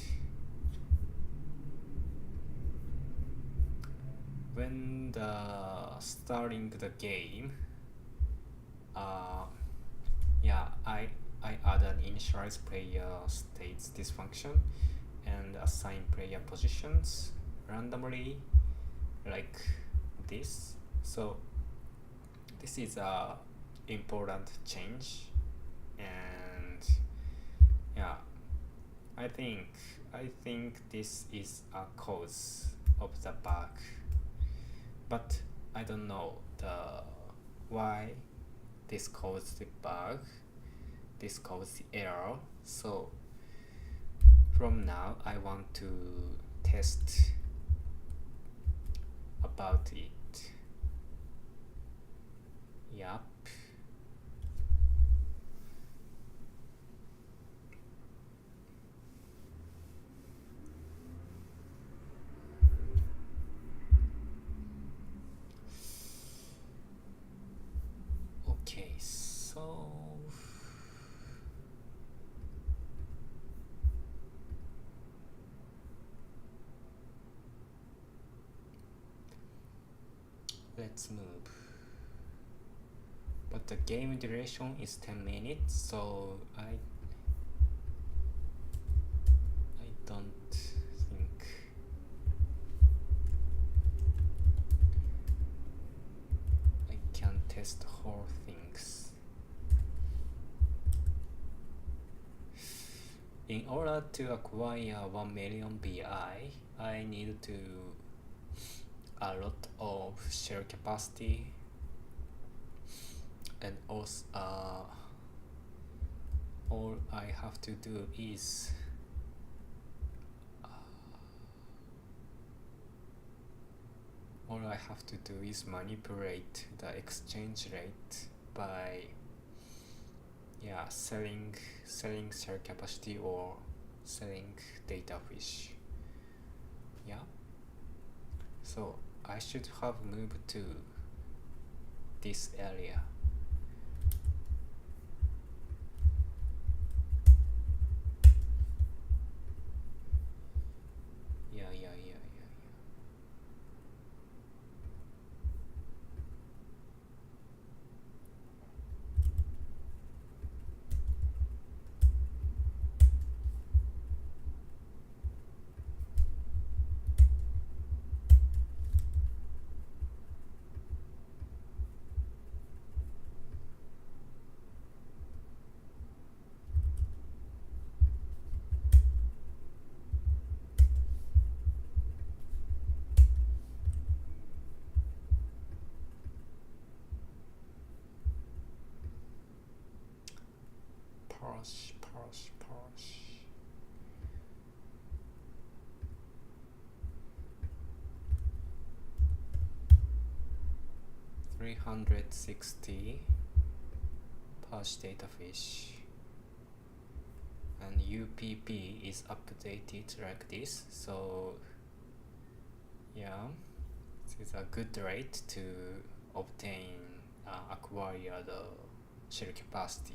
when on the starting the game, I add an initialize player states this function and assign player positions randomly like this. So this is a important change, and yeah, I think this is a cause of the bug, but I don't know why this caused the bug, this caused the error. So from now I want to test about it. Yup. Okay, so let's move. But the game duration is 10 minutes, so I don't think I can test whole things. In order to acquire 1 million BI, I need to a lot of share capacity, and also all I have to do is manipulate the exchange rate by selling share capacity or selling DataFish. So I should have moved to this area. Parse. 360 parse DataFish, and UPP is updated like this. So this is a good rate to acquire the share capacity.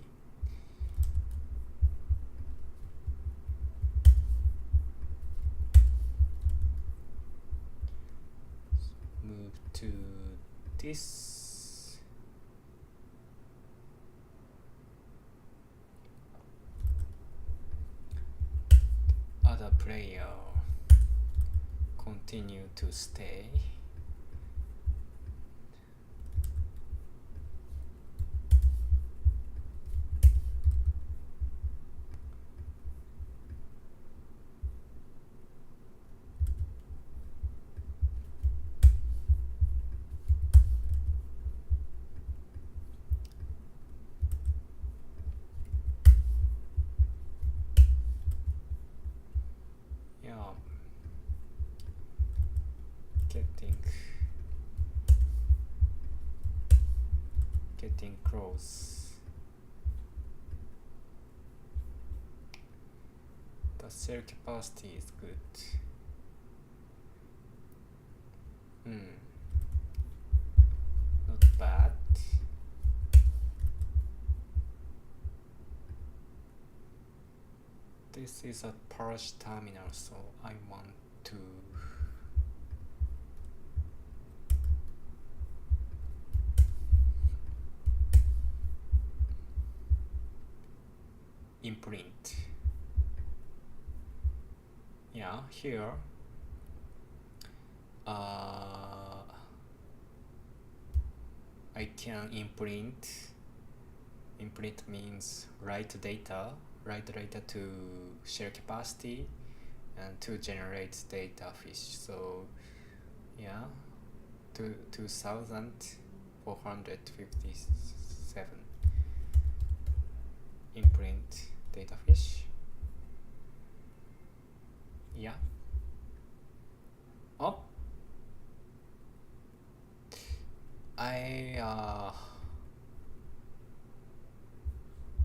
Move to this. Other player continue to stay. Getting close. The share capacity is good. Not bad. This is a parse terminal, so I want to imprint. Yeah, here I can imprint. Imprint means write data to share capacity and to generate DataFish. So yeah, 2457 imprint DataFish. Yeah. Oh,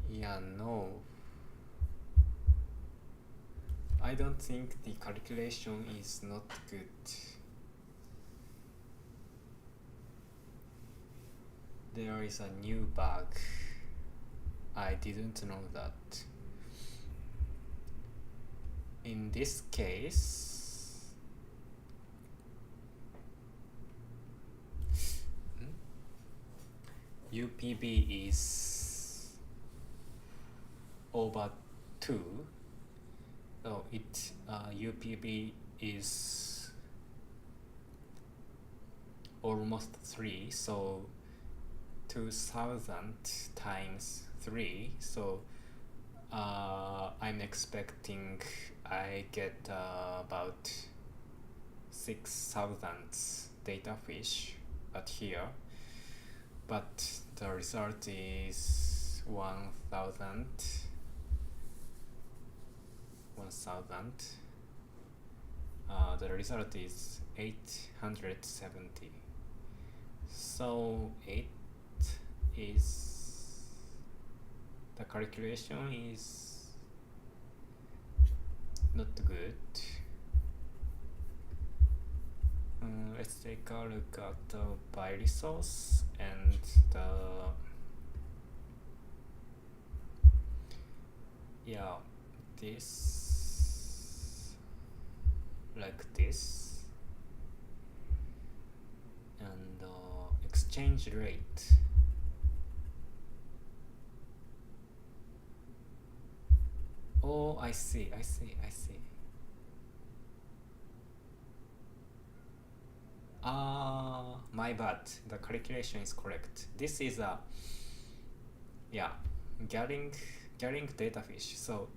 yeah, no, I don't think the calculation is not good. There is a new bug. I didn't know that. In this case, UPB is over 2. So UPB is almost 3. So 2000 times 3. So I'm expecting I get about 6,000 DataFish at here, but the result is 1,000. The result is 870. So the calculation is not good. Let's take a look at the by resource and this like this, and exchange rate. Oh, I see. My bad. The calculation is correct. This is a getting DataFish. So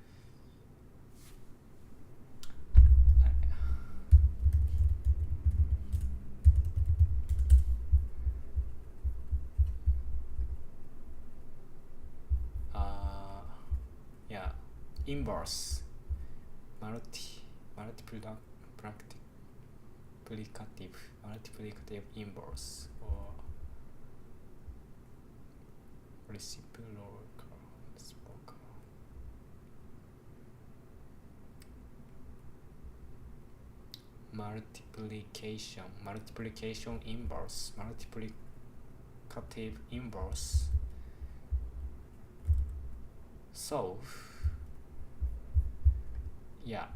inverse multiplicative inverse or reciprocal. Multiplication inverse, multiplicative inverse. So yeah,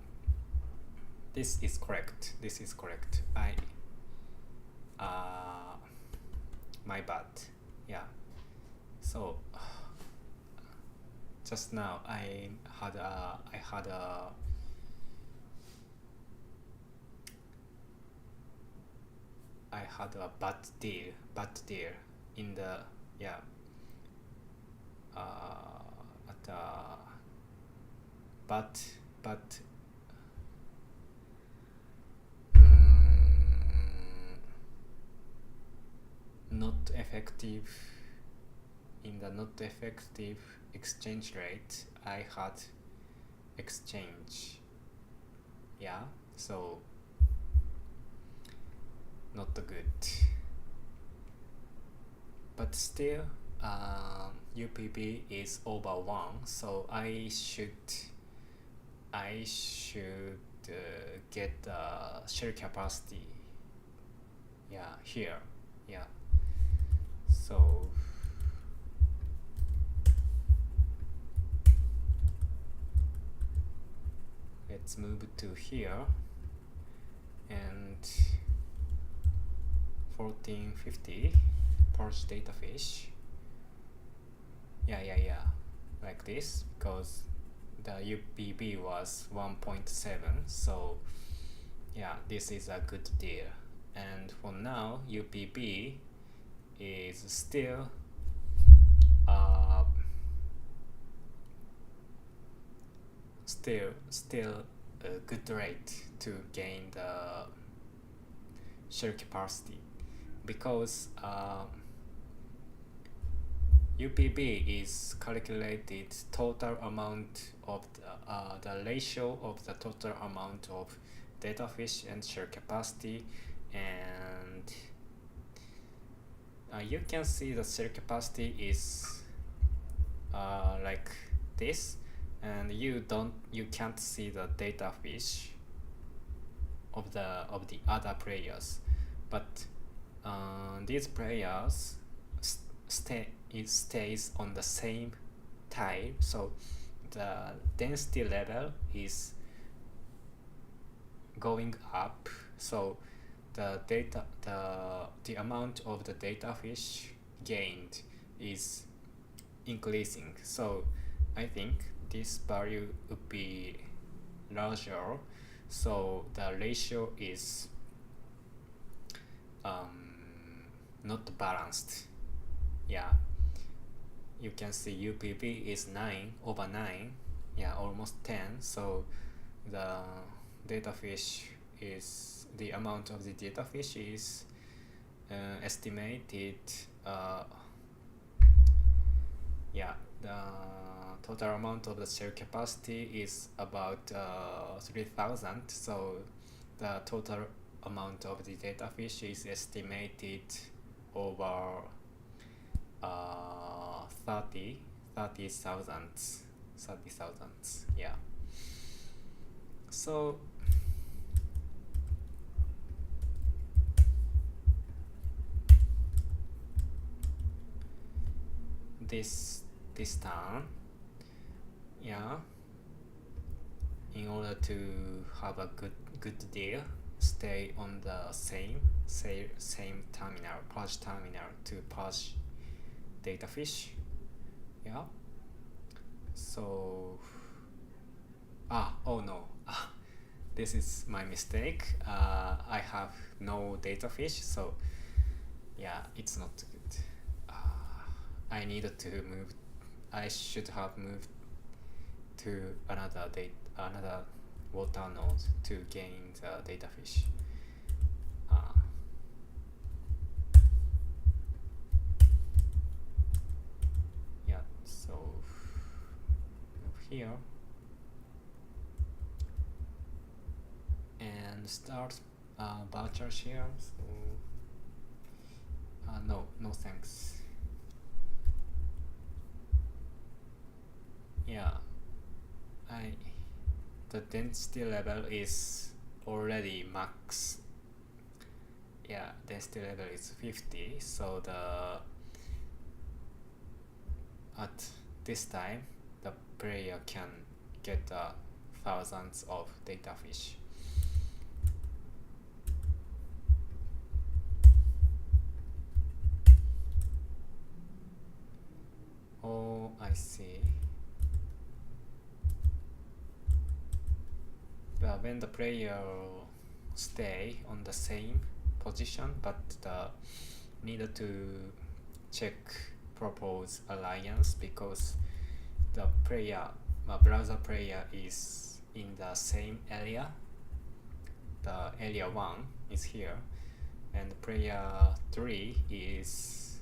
this is correct. My bad. Yeah. So just now I had a bad deal in the but not effective. In the not effective exchange rate, I had exchange. Yeah, so not good. But still, UPB is over 1, so I should get share capacity. Yeah, here. Yeah. So let's move to here and 1450 purge DataFish. Yeah, like this, because the UPB was 1.7, so yeah, this is a good deal. And for now, UPB is still a good rate to gain the shell capacity, because UPB is calculated total amount of the ratio of the total amount of DataFish and shell capacity, and you can see the shell capacity is like this, and you can't see the DataFish of the other players, but these players stays on the same tile, so the density level is going up, so the amount of the DataFish gained is increasing. So I think this value would be larger, so the ratio is not balanced. Yeah, you can see UPB is 9/9, yeah, almost 10. So the DataFish is, the amount of the DataFish is estimated, yeah, the total amount of the shell capacity is about 3,000, so the total amount of the DataFish is estimated over 30,000, yeah. So this time, yeah, in order to have a good deal, stay on the same terminal, purge terminal to purge DataFish. Yeah. So oh no, this is my mistake. I have no DataFish, so yeah, it's not good. I needed to move. I should have moved to another water node to gain the DataFish. Yeah, so move here and start virtual share. So no thanks. Yeah, the density level is already max. Yeah, density level is 50, so at this time the player can get thousands of DataFish. Oh, I see. When the player stay on the same position, but needed to check propose alliance, because the browser player is in the same area. The area 1 is here, and player 3 is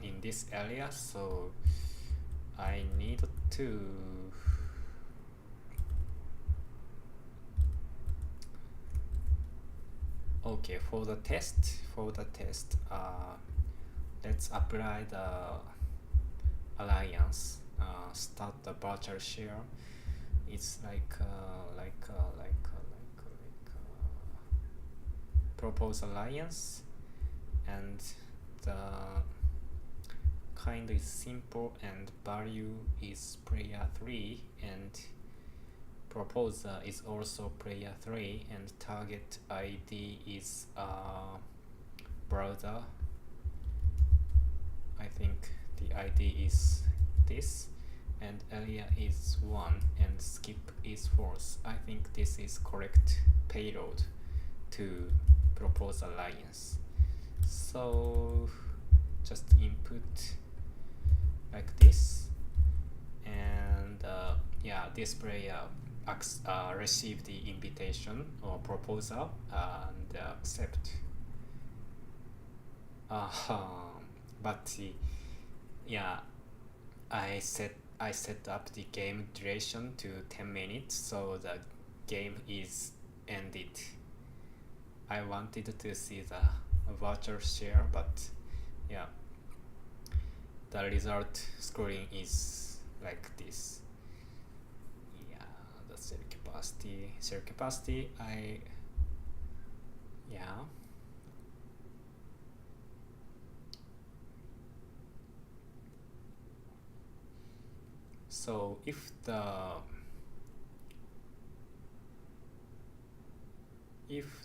in this area, so I need to okay, for the test, let's apply the alliance. Start the virtual share. It's like propose alliance, and the kind is simple, and value is player 3, and proposer is also player 3, and target ID is browser. I think the ID is this, and area is 1 and skip is false. I think this is correct payload to propose alliance. So just input like this, and this player receive the invitation or proposal and accept. But I set up the game duration to 10 minutes, so the game is ended. I wanted to see the virtual share, but the result screen is like this. The cell capacity, So if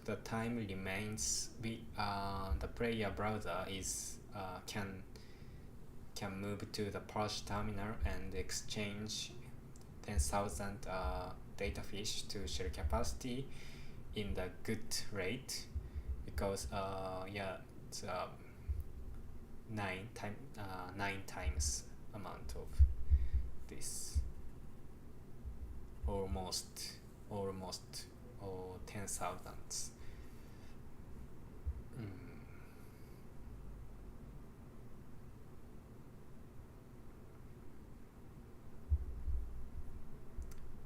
the time remains, the player browser is can move to the purge terminal and exchange 10,000 DataFish to share capacity in the good rate, because it's 9 times amount of this, almost or 10,000.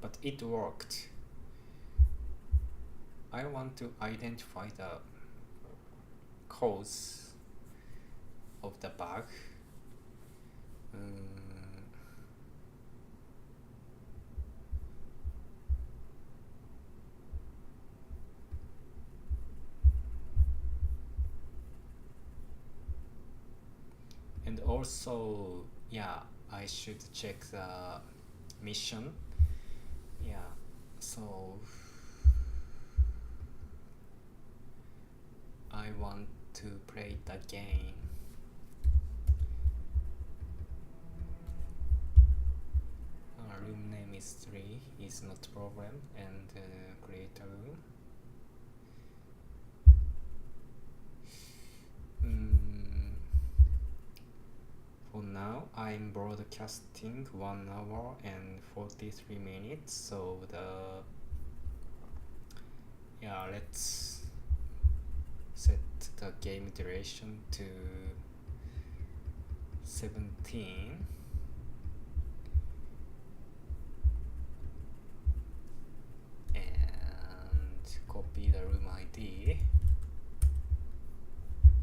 But it worked. I want to identify the cause of the bug. And also, I should check the mission. So I want to play the game. Room name is 3 is not problem, and create a room. For now, I'm broadcasting 1 hour and 43 minutes, so let's set the game duration to 17. And copy the room ID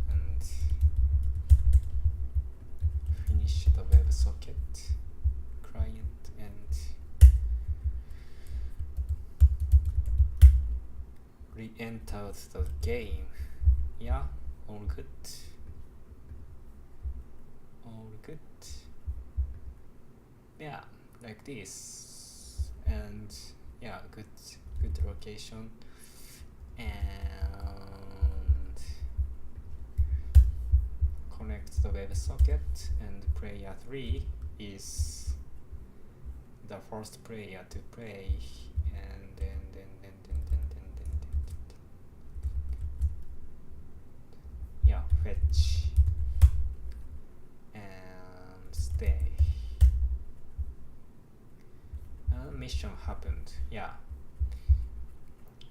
and finish the WebSocket client and re-enter the game. All good. Like this, and good location, and connect the WebSocket, and player 3 is the first player to play, and then fetch and stay. Mission happened.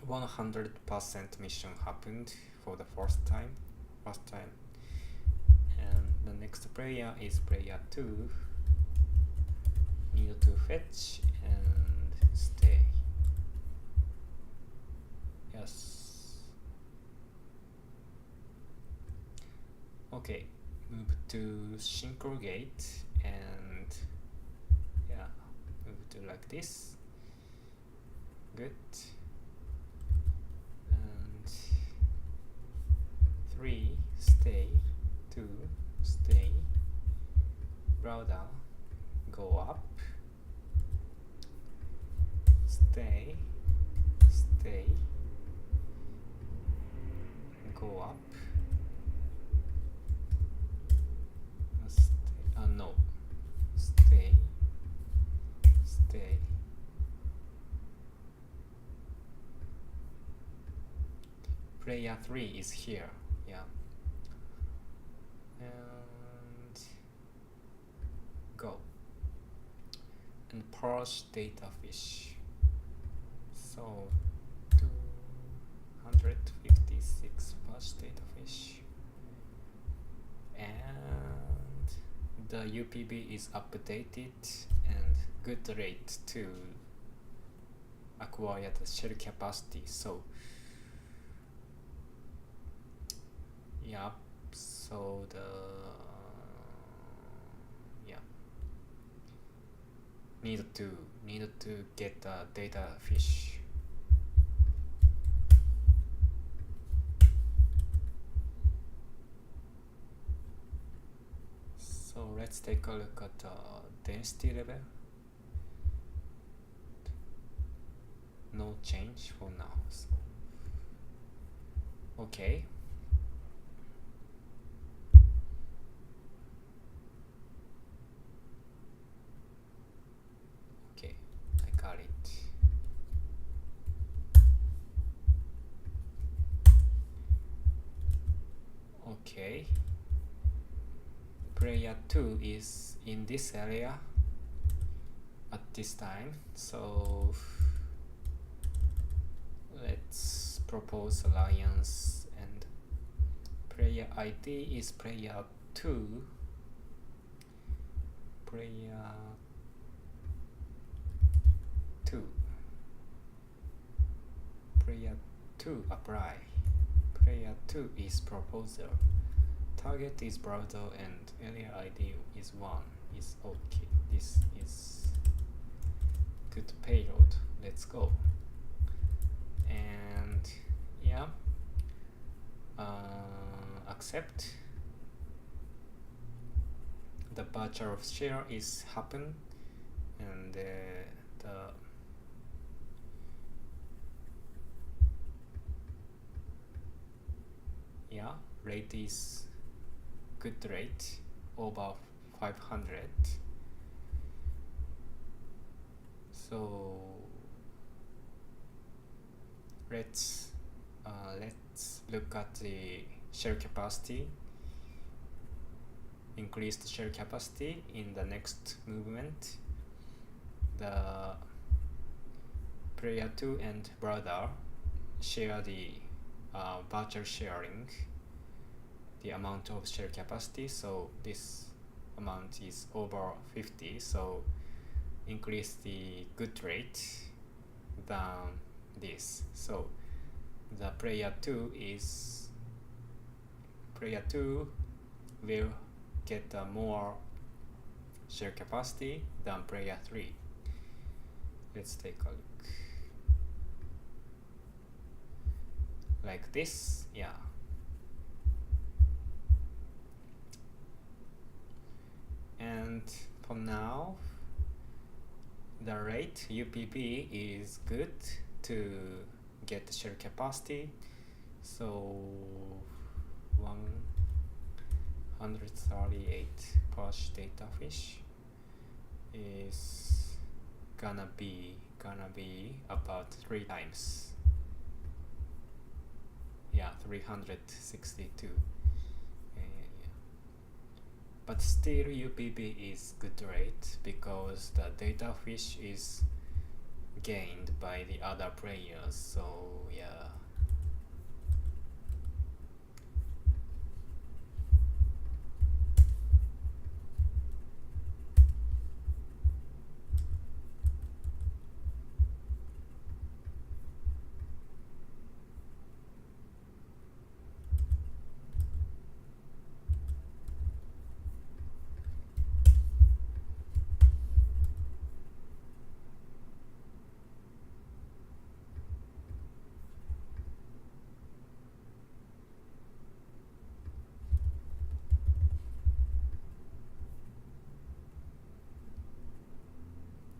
100% mission happened for the first time. And the next player is player 2. Need to fetch and stay. Yes. Okay, move to synchro gate and move to like this. Good. And 3 stay, 2 stay, browser go up, stay, go up, stay, player 3 is here. Yeah. And go. And parse DataFish. So 256 parse DataFish. And the UPB is updated and good rate to acquire the shell capacity. So yeah, so need to get the DataFish. So let's take a look at the density level. No change for now. So okay. Okay, I got it. Okay. Player 2 is in this area at this time, so let's propose alliance, and player ID is player 2. Player 2. Player 2 apply. Player 2 is proposer. Target is browser and area ID is 1. Is okay. This is good payload. Let's go. And yeah, accept. The virtual share is happen, and the yeah, rate is good rate, over 500. So let's look at the shell capacity. Increase the shell capacity in the next movement. The player 2 and brother share the virtual sharing the amount of shell capacity, so this amount is over 50, so increase the good rate than this. So the player 2 will get more shell capacity than player 3. Let's take a look. Like this, yeah. And for now, the rate UPB is good to get the shell capacity. So 138 parse DataFish is gonna be about 3 times. Yeah, 362. But still UPB is good rate because the DataFish is gained by the other players. So yeah.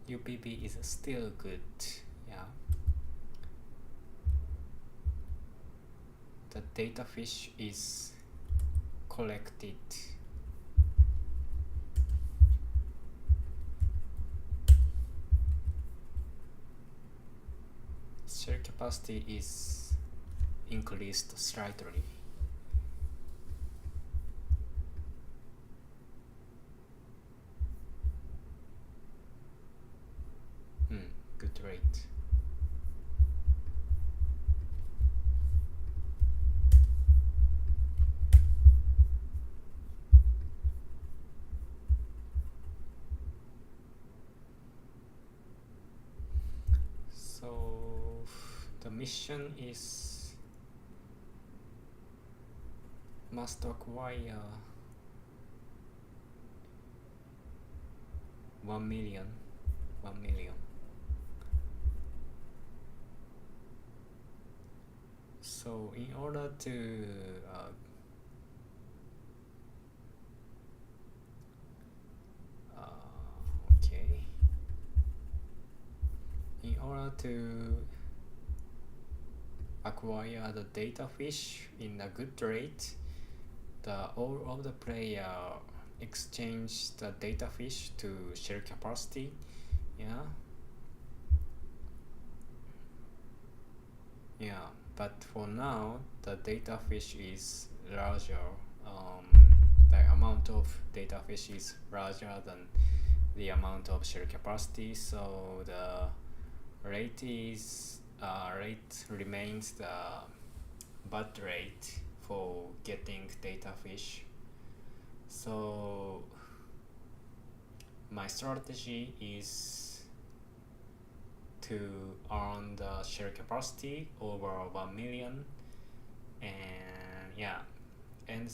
UPB is still good, yeah. The DataFish is collected. Shell capacity is increased slightly. Good rate. So the mission is must acquire 1 million. So in order to okay, in order to acquire the DataFish in a good rate, all of the player exchange the DataFish to share capacity. Yeah, but for now the DataFish is larger. The amount of DataFish is larger than the amount of share capacity, so the rate remains the bad rate for getting DataFish. So my strategy is to earn the share capacity over 1 million and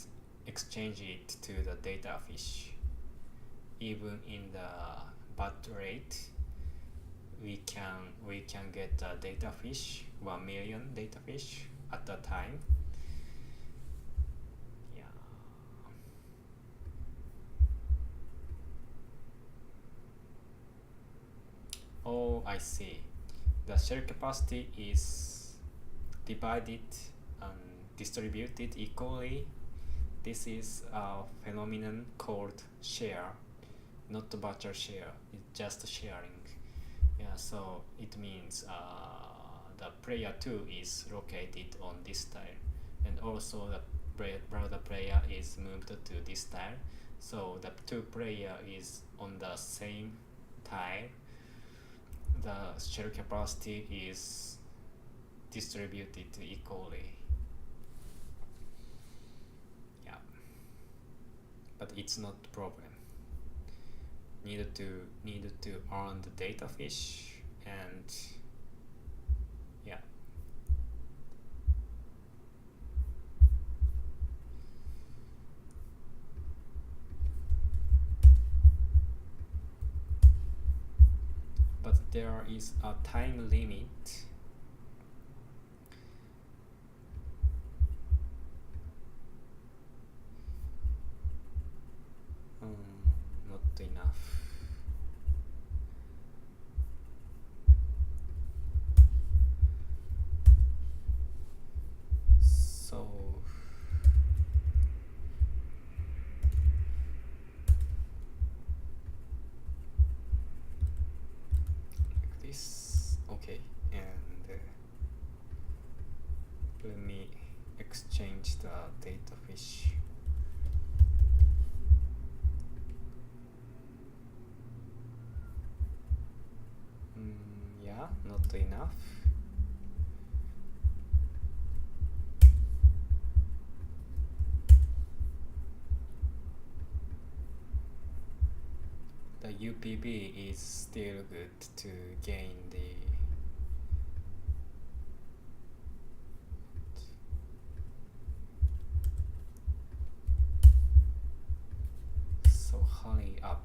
exchange it to the DataFish. Even in the bad rate, we can get the DataFish, 1 million DataFish at the time. Oh, I see. The share capacity is divided and distributed equally. This is a phenomenon called share, not virtual share. It's just sharing. So it means the player 2 is located on this tile, and also the brother player is moved to this tile. So the 2 player is on the same tile. The share capacity is distributed equally. But it's not the problem. Needed to earn the DataFish, and but there is a time limit. Not enough. So like this, okay, and let me exchange the DataFish. Not enough. The UPB is still good to gain the so hurry up.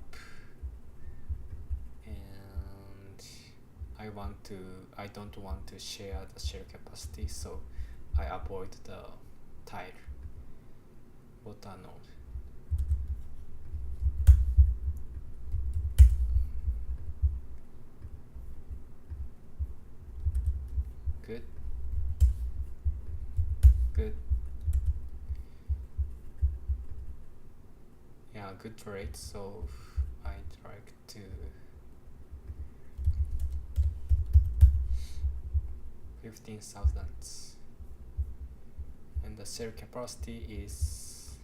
I don't want to share the share capacity, so I avoid the tile water node. Good. Yeah, good rate. So I'd like to 15,000. the shell capacity is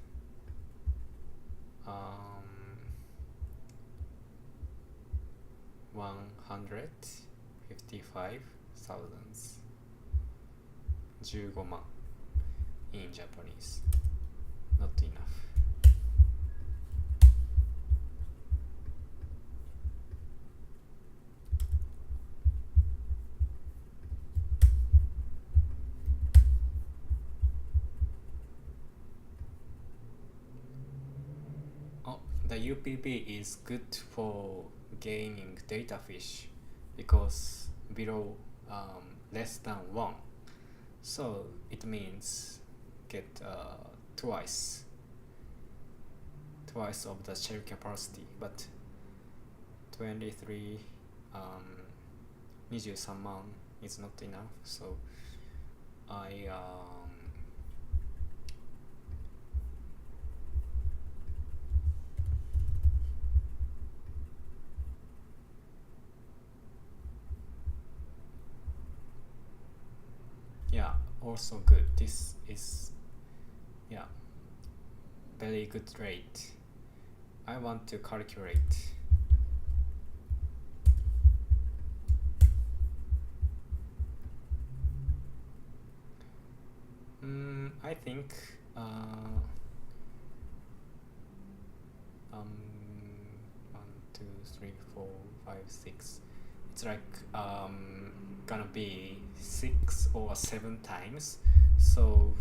155,000 15万 in Japanese. Not enough. The UPB is good for gaining DataFish because below less than 1. So it means get twice of the shell capacity, but 23 23万 is not enough, so I yeah, also good. This is very good rate. I want to calculate. I think 1, 2, 3, 4, 5, 6. It's like gonna be 6 or 7 times. So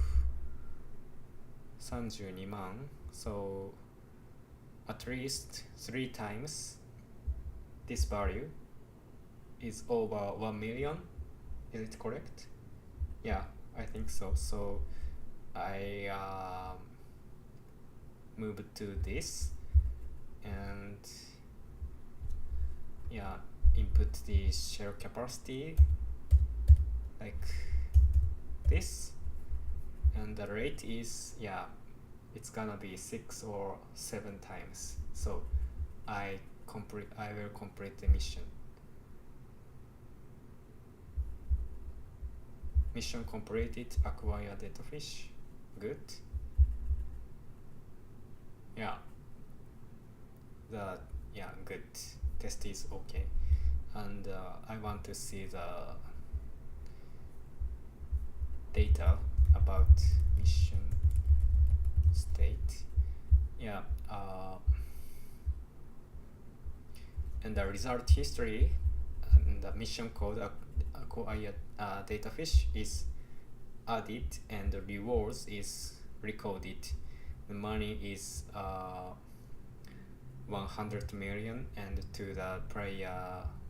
32万. So at least 3 times this value is over 1 million. Is it correct? Yeah, I think so. So I move to this and input the shell capacity like this, and the rate is it's gonna be 6 or 7 times. So I will complete the mission. Mission completed. Acquire DataFish. Good. Good. Test is okay, and I want to see the data about mission state. And the result history and the mission code acquired DataFish is added, and the rewards is recorded. The money is 100 million, and to the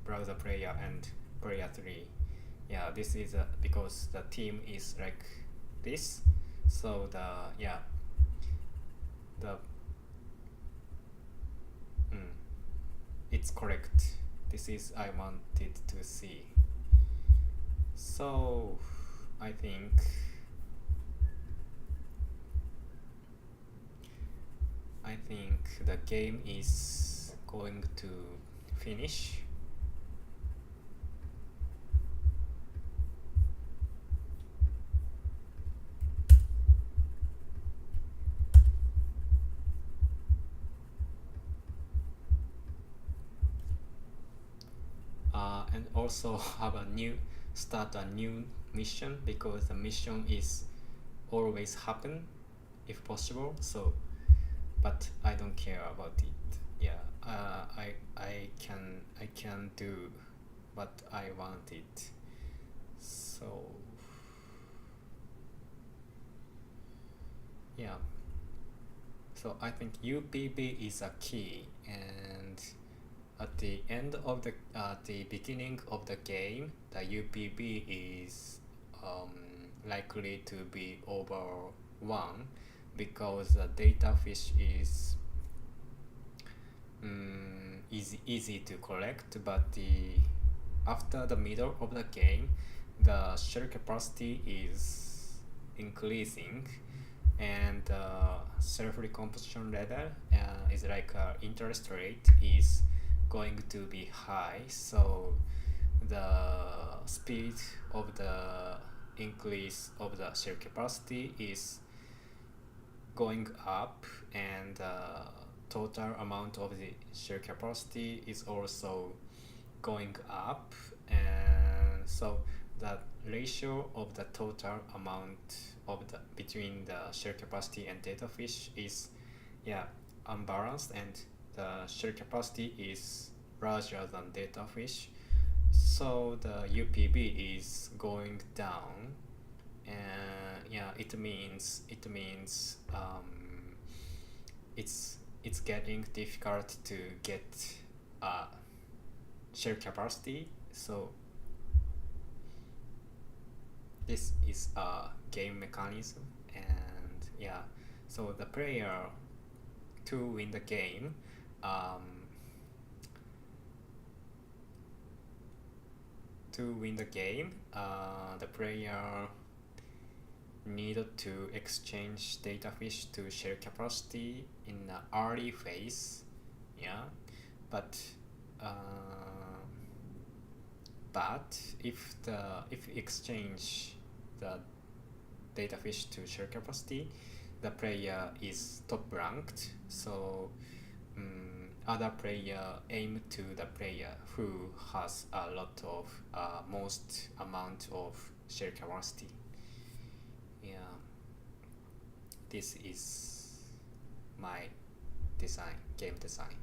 browser player and player 3. This is because the team is like this. So it's correct. This is I wanted to see. So I think the game is going to finish. And also start a new mission, because the mission is always happen if possible. So, but I don't care about it. I can do what I wanted. So so I think UPB is a key, and at the end of the beginning of the game, the UPB is likely to be over 1, because the DataFish is easy to collect, but after the middle of the game, the shell capacity is increasing, and self-recomposition level is like interest rate is going to be high. So the speed of the increase of the share capacity is going up, and total amount of the share capacity is also going up, and so the ratio of the total amount of the between the share capacity and DataFish is unbalanced, and the share capacity is larger than DataFish, so the UPB is going down, and it means it's getting difficult to get share capacity. So this is a game mechanism, and so the player to win the game the player needed to exchange DataFish to share capacity in the early phase, but if exchange the DataFish to share capacity, the player is top ranked, so other player aim to the player who has a lot of most amount of share capacity. This is my game design.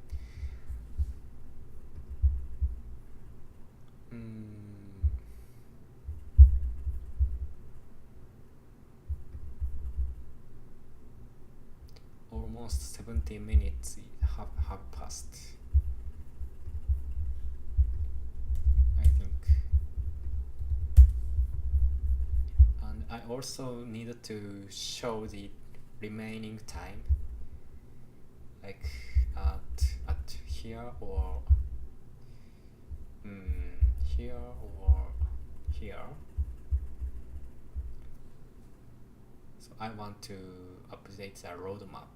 Almost 70 minutes have passed, I think. And I also needed to show the remaining time, like at here or here or here. So I want to update the roadmap.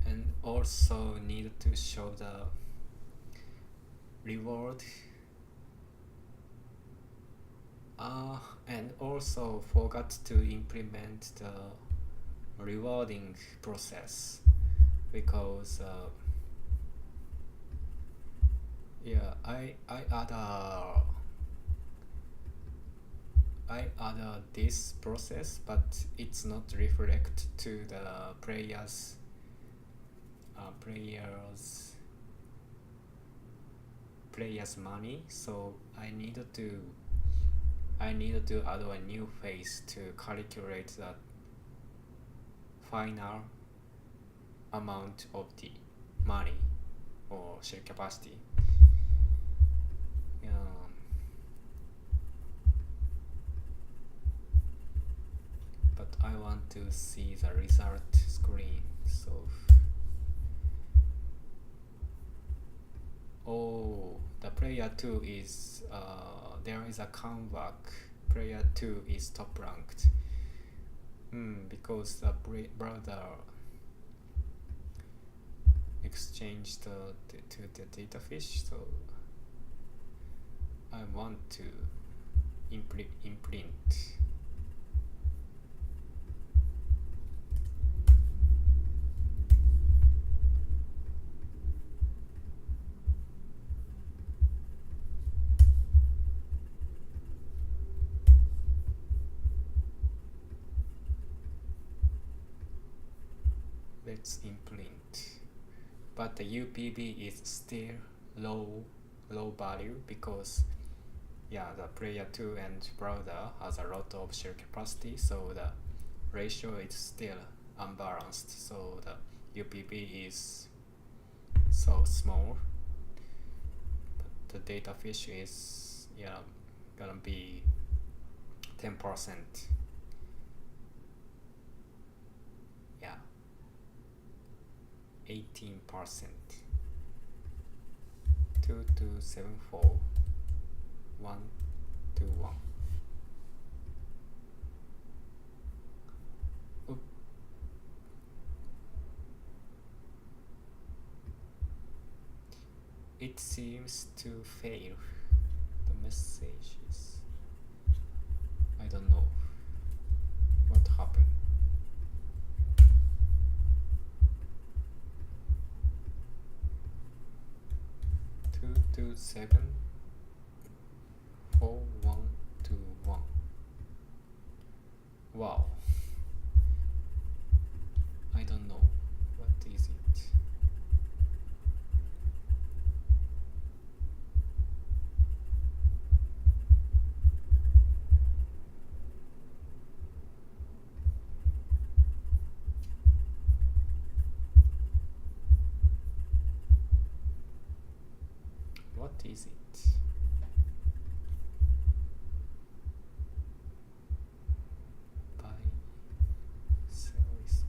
And also need to show the reward. And also forgot to implement the rewarding process, because I add this process, but it's not reflect to the players money, so I needed to add a new phase to calculate the final amount of the money or share capacity. But I want to see the result screen, so the player 2 is there is a comeback. Player 2 is top ranked, because the brother exchanged to the DataFish, so I want to imprint. Let's imprint, but the UPB is still low value, because the player 2 and browser has a lot of share capacity, so the ratio is still unbalanced, so the UPB is so small. But the DataFish is gonna be 10%. 18%. 2274 121. it seems to fail. The messages. I don't know what happened. 2274121. Wow. I don't know. What is it? What is it? Buy services.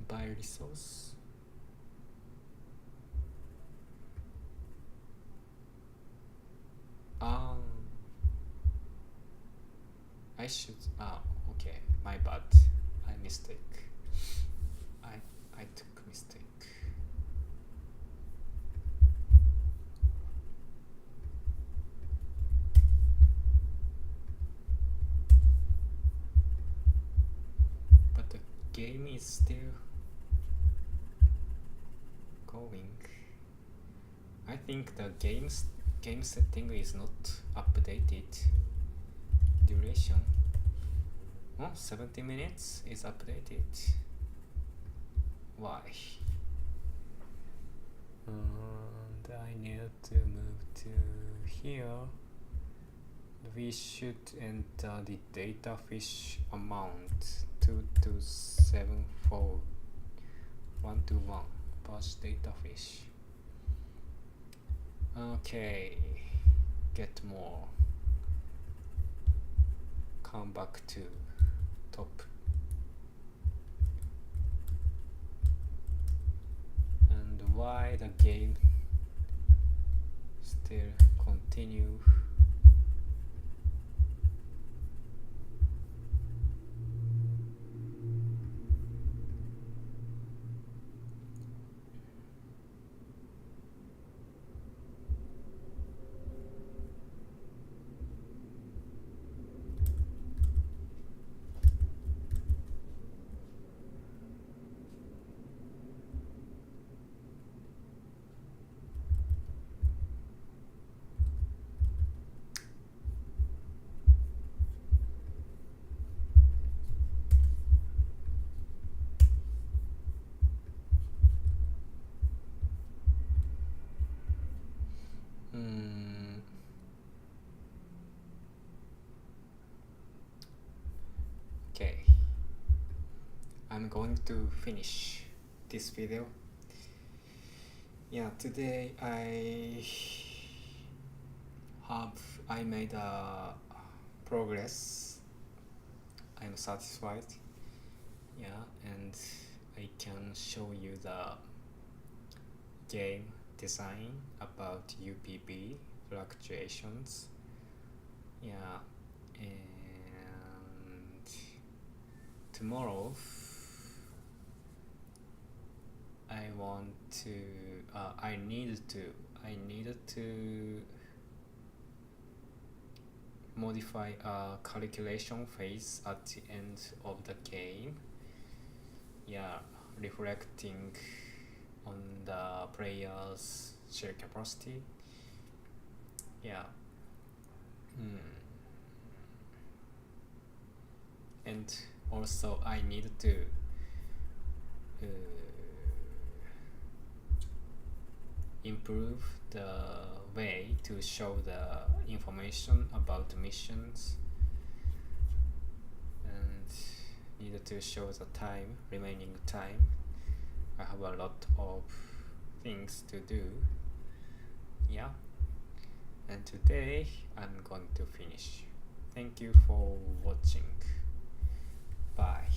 Buy resource. I should. Okay, my bad. I mistake. I took mistake. But the game is still going. I think the game setting is not updated. Duration. 70 minutes is updated. Why? And I need to move to here. We should enter the DataFish amount 2274121. Pass DataFish. Okay, get more. Come back to top. And why the game still continue? Okay, I'm going to finish this video. Yeah, today I made a progress. I'm satisfied. Yeah, and I can show you the game design about UPB fluctuations. Yeah, and tomorrow I needed to modify a calculation phase at the end of the game. Yeah, reflecting on the player's share capacity. Yeah. And also I need to improve the way to show the information about missions, and needed to show the remaining time. I have a lot of things to do. Yeah, and today I'm going to finish. Thank you for watching. Bye.